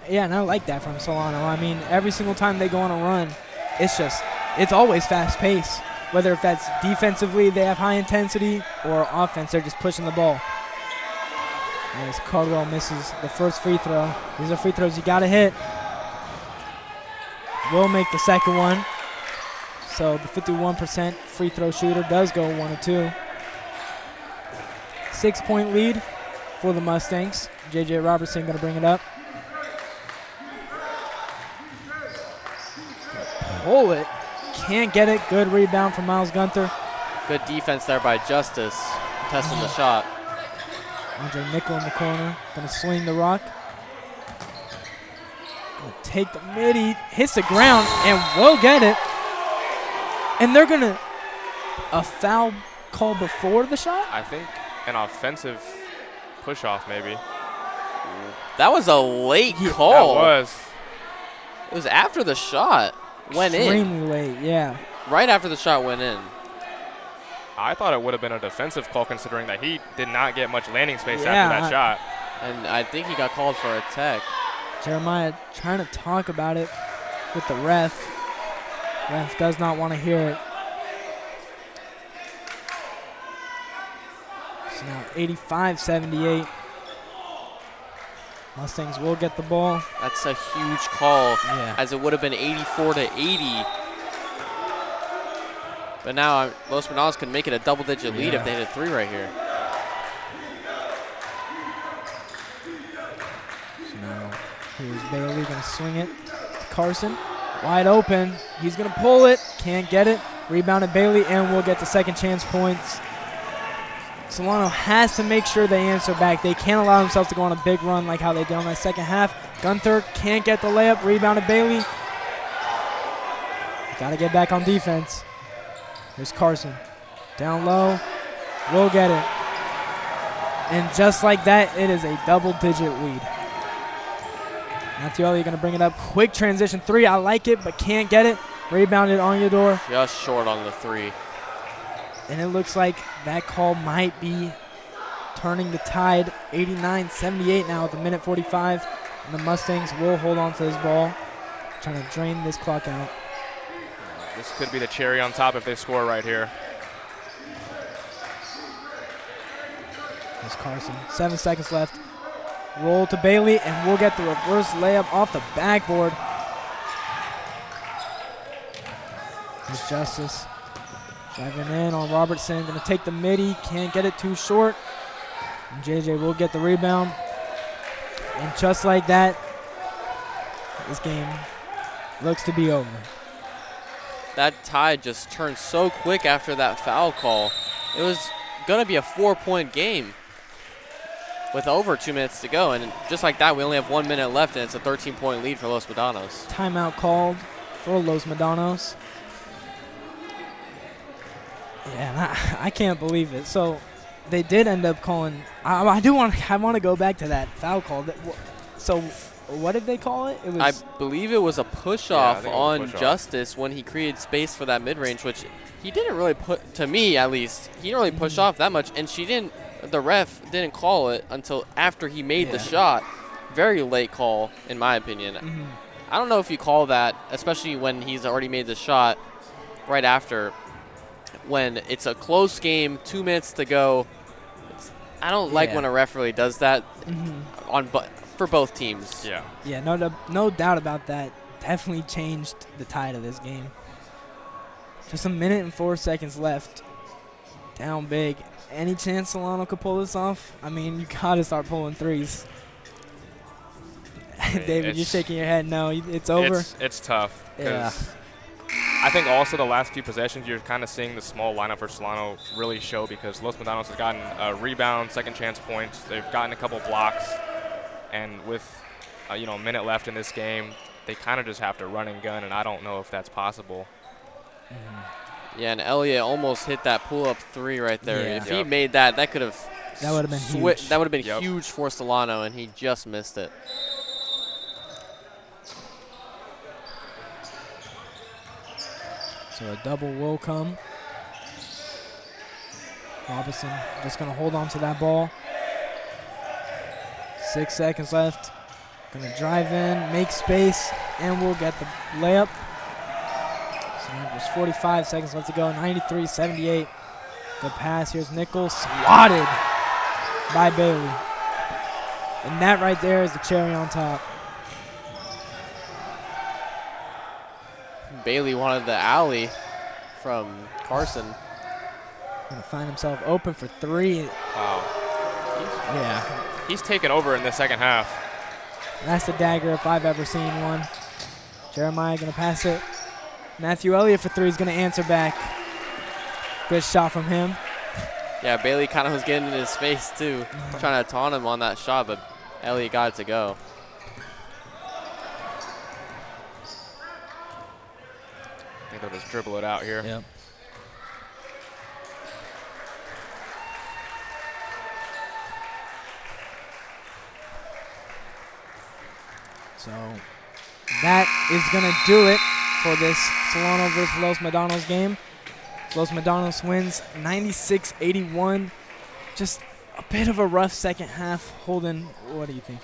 Yeah, and I like that from Solano. I mean, every single time they go on a run, it's always fast pace. Whether if that's defensively, they have high intensity, or offense, they're just pushing the ball. As Cardwell misses the first free throw. These are free throws you got to hit. Will make the second one. So the 51% free throw shooter does go 1 of 2. 6-point lead for the Mustangs. J.J. Robertson going to bring it up. Pull it. Can't get it. Good rebound from Miles Gunther. Good defense there by Justice, contesting the shot. Andre Nickel in the corner. Going to swing the rock. Going to take the midi. Hits the ground and will get it. And they're going to a foul call before the shot? I think an offensive push-off maybe. That was a late call. That was. It was after the shot went in. Extremely late, yeah. Right after the shot went in. I thought it would have been a defensive call considering that he did not get much landing space Yeah, after that shot. And I think he got called for a tech. Jeremiah trying to talk about it with the ref. Ref does not want to hear it. So now 85-78. Mustangs will get the ball. That's a huge call, Yeah. as it would have been 84-80. But now Los Medanos can make it a double-digit lead if they hit a 3 right here. So now here's Bailey going to swing it. Carson, wide open. He's going to pull it. Can't get it. Rebounded Bailey, and we'll get the second chance points. Solano has to make sure they answer back. They can't allow themselves to go on a big run like how they did on that second half. Gunther can't get the layup. Rebounded Bailey. Got to get back on defense. Here's Carson. Down low. Will get it. And just like that, it is a double-digit lead. Matthew Elliott going to bring it up. Quick transition 3. I like it, but can't get it. Rebounded on your door. Just short on the 3. And it looks like that call might be turning the tide. 89-78 now with a minute 45. And the Mustangs will hold on to this ball. Trying to drain this clock out. This could be the cherry on top if they score right here. There's Carson. 7 seconds left. Roll to Bailey, and we'll get the reverse layup off the backboard. There's Justice. Driving in on Robertson. Going to take the midi. Can't get it too short. And JJ will get the rebound. And just like that, this game looks to be over. That tide just turned so quick after that foul call. It was going to be a 4-point game with over 2 minutes to go. And just like that, we only have 1 minute left, and it's a 13-point lead for Los Medanos. Timeout called for Los Medanos. Yeah, I can't believe it. So they did end up calling. I want to go back to that foul call. So what did they call it? I believe it was a push-off on Justice when he created space for that mid-range, which he didn't really put, to me at least, he didn't really push off that much, and the ref didn't call it until after he made the shot. Very late call, in my opinion. I don't know if you call that, especially when he's already made the shot right after, when it's a close game, 2 minutes to go. I don't like when a ref really does that for both teams. Yeah, no doubt about that. Definitely changed the tide of this game. Just a minute and 4 seconds left. Down big. Any chance Solano could pull this off? I mean, you got to start pulling threes. David, you're shaking your head. No, it's over. It's tough. Yeah. I think also the last few possessions, you're kind of seeing the small lineup for Solano really show, because Los Medanos has gotten a rebound, second chance points. They've gotten a couple blocks. And with a minute left in this game, they kind of just have to run and gun, and I don't know if that's possible. Yeah, and Elliott almost hit that pull-up 3 right there. Yeah. If he made that, that would have been huge. That would have been huge for Solano, and he just missed it. So a double will come. Robinson just going to hold on to that ball. 6 seconds left. Going to drive in, make space, and we'll get the layup. So there's 45 seconds left to go. 93-78. Good pass. Here's Nichols. Swatted by Bailey. And that right there is the cherry on top. Bailey wanted the alley from Carson. Going to find himself open for 3. Wow. He's taken over in the second half. That's the dagger if I've ever seen one. Jeremiah going to pass it. Matthew Elliott for 3 is going to answer back. Good shot from him. Yeah, Bailey kind of was getting in his face too, trying to taunt him on that shot, but Elliott got it to go. I think they'll just dribble it out here. Yep. So that is going to do it for this Solano versus Los Medanos game. Los Medanos wins 96-81. Just a bit of a rough second half. Holden, what do you think?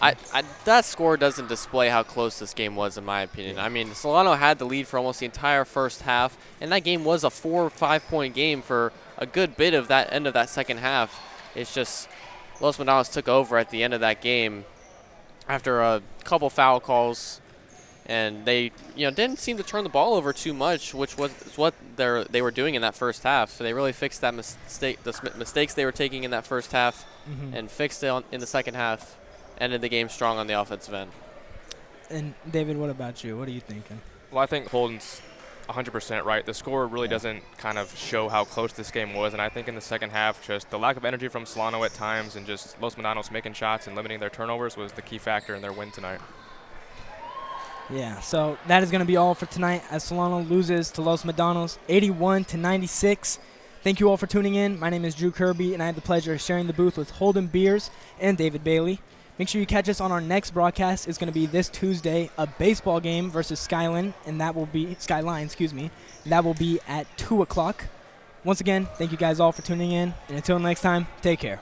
That score doesn't display how close this game was, in my opinion. I mean, Solano had the lead for almost the entire first half, and that game was a 4 or 5 point game for a good bit of that end of that second half. It's just Los Medanos took over at the end of that game after a couple foul calls, and they didn't seem to turn the ball over too much, which was what they were doing in that first half. So they really fixed that mistakes they were taking in that first half, and fixed it in the second half. Ended the game strong on the offensive end. And David, what about you? What are you thinking? Well, I think Holden's 100% right. The score really doesn't kind of show how close this game was, and I think in the second half, just the lack of energy from Solano at times and just Los Medanos making shots and limiting their turnovers was the key factor in their win tonight. Yeah, so that is going to be all for tonight as Solano loses to Los Medanos 81-96. Thank you all for tuning in. My name is Drew Kirby, and I had the pleasure of sharing the booth with Holden Beers and David Bailey. Make sure you catch us on our next broadcast. It's going to be this Tuesday, a baseball game versus Skyline, and that will be That will be at 2 o'clock. Once again, thank you guys all for tuning in, and until next time, take care.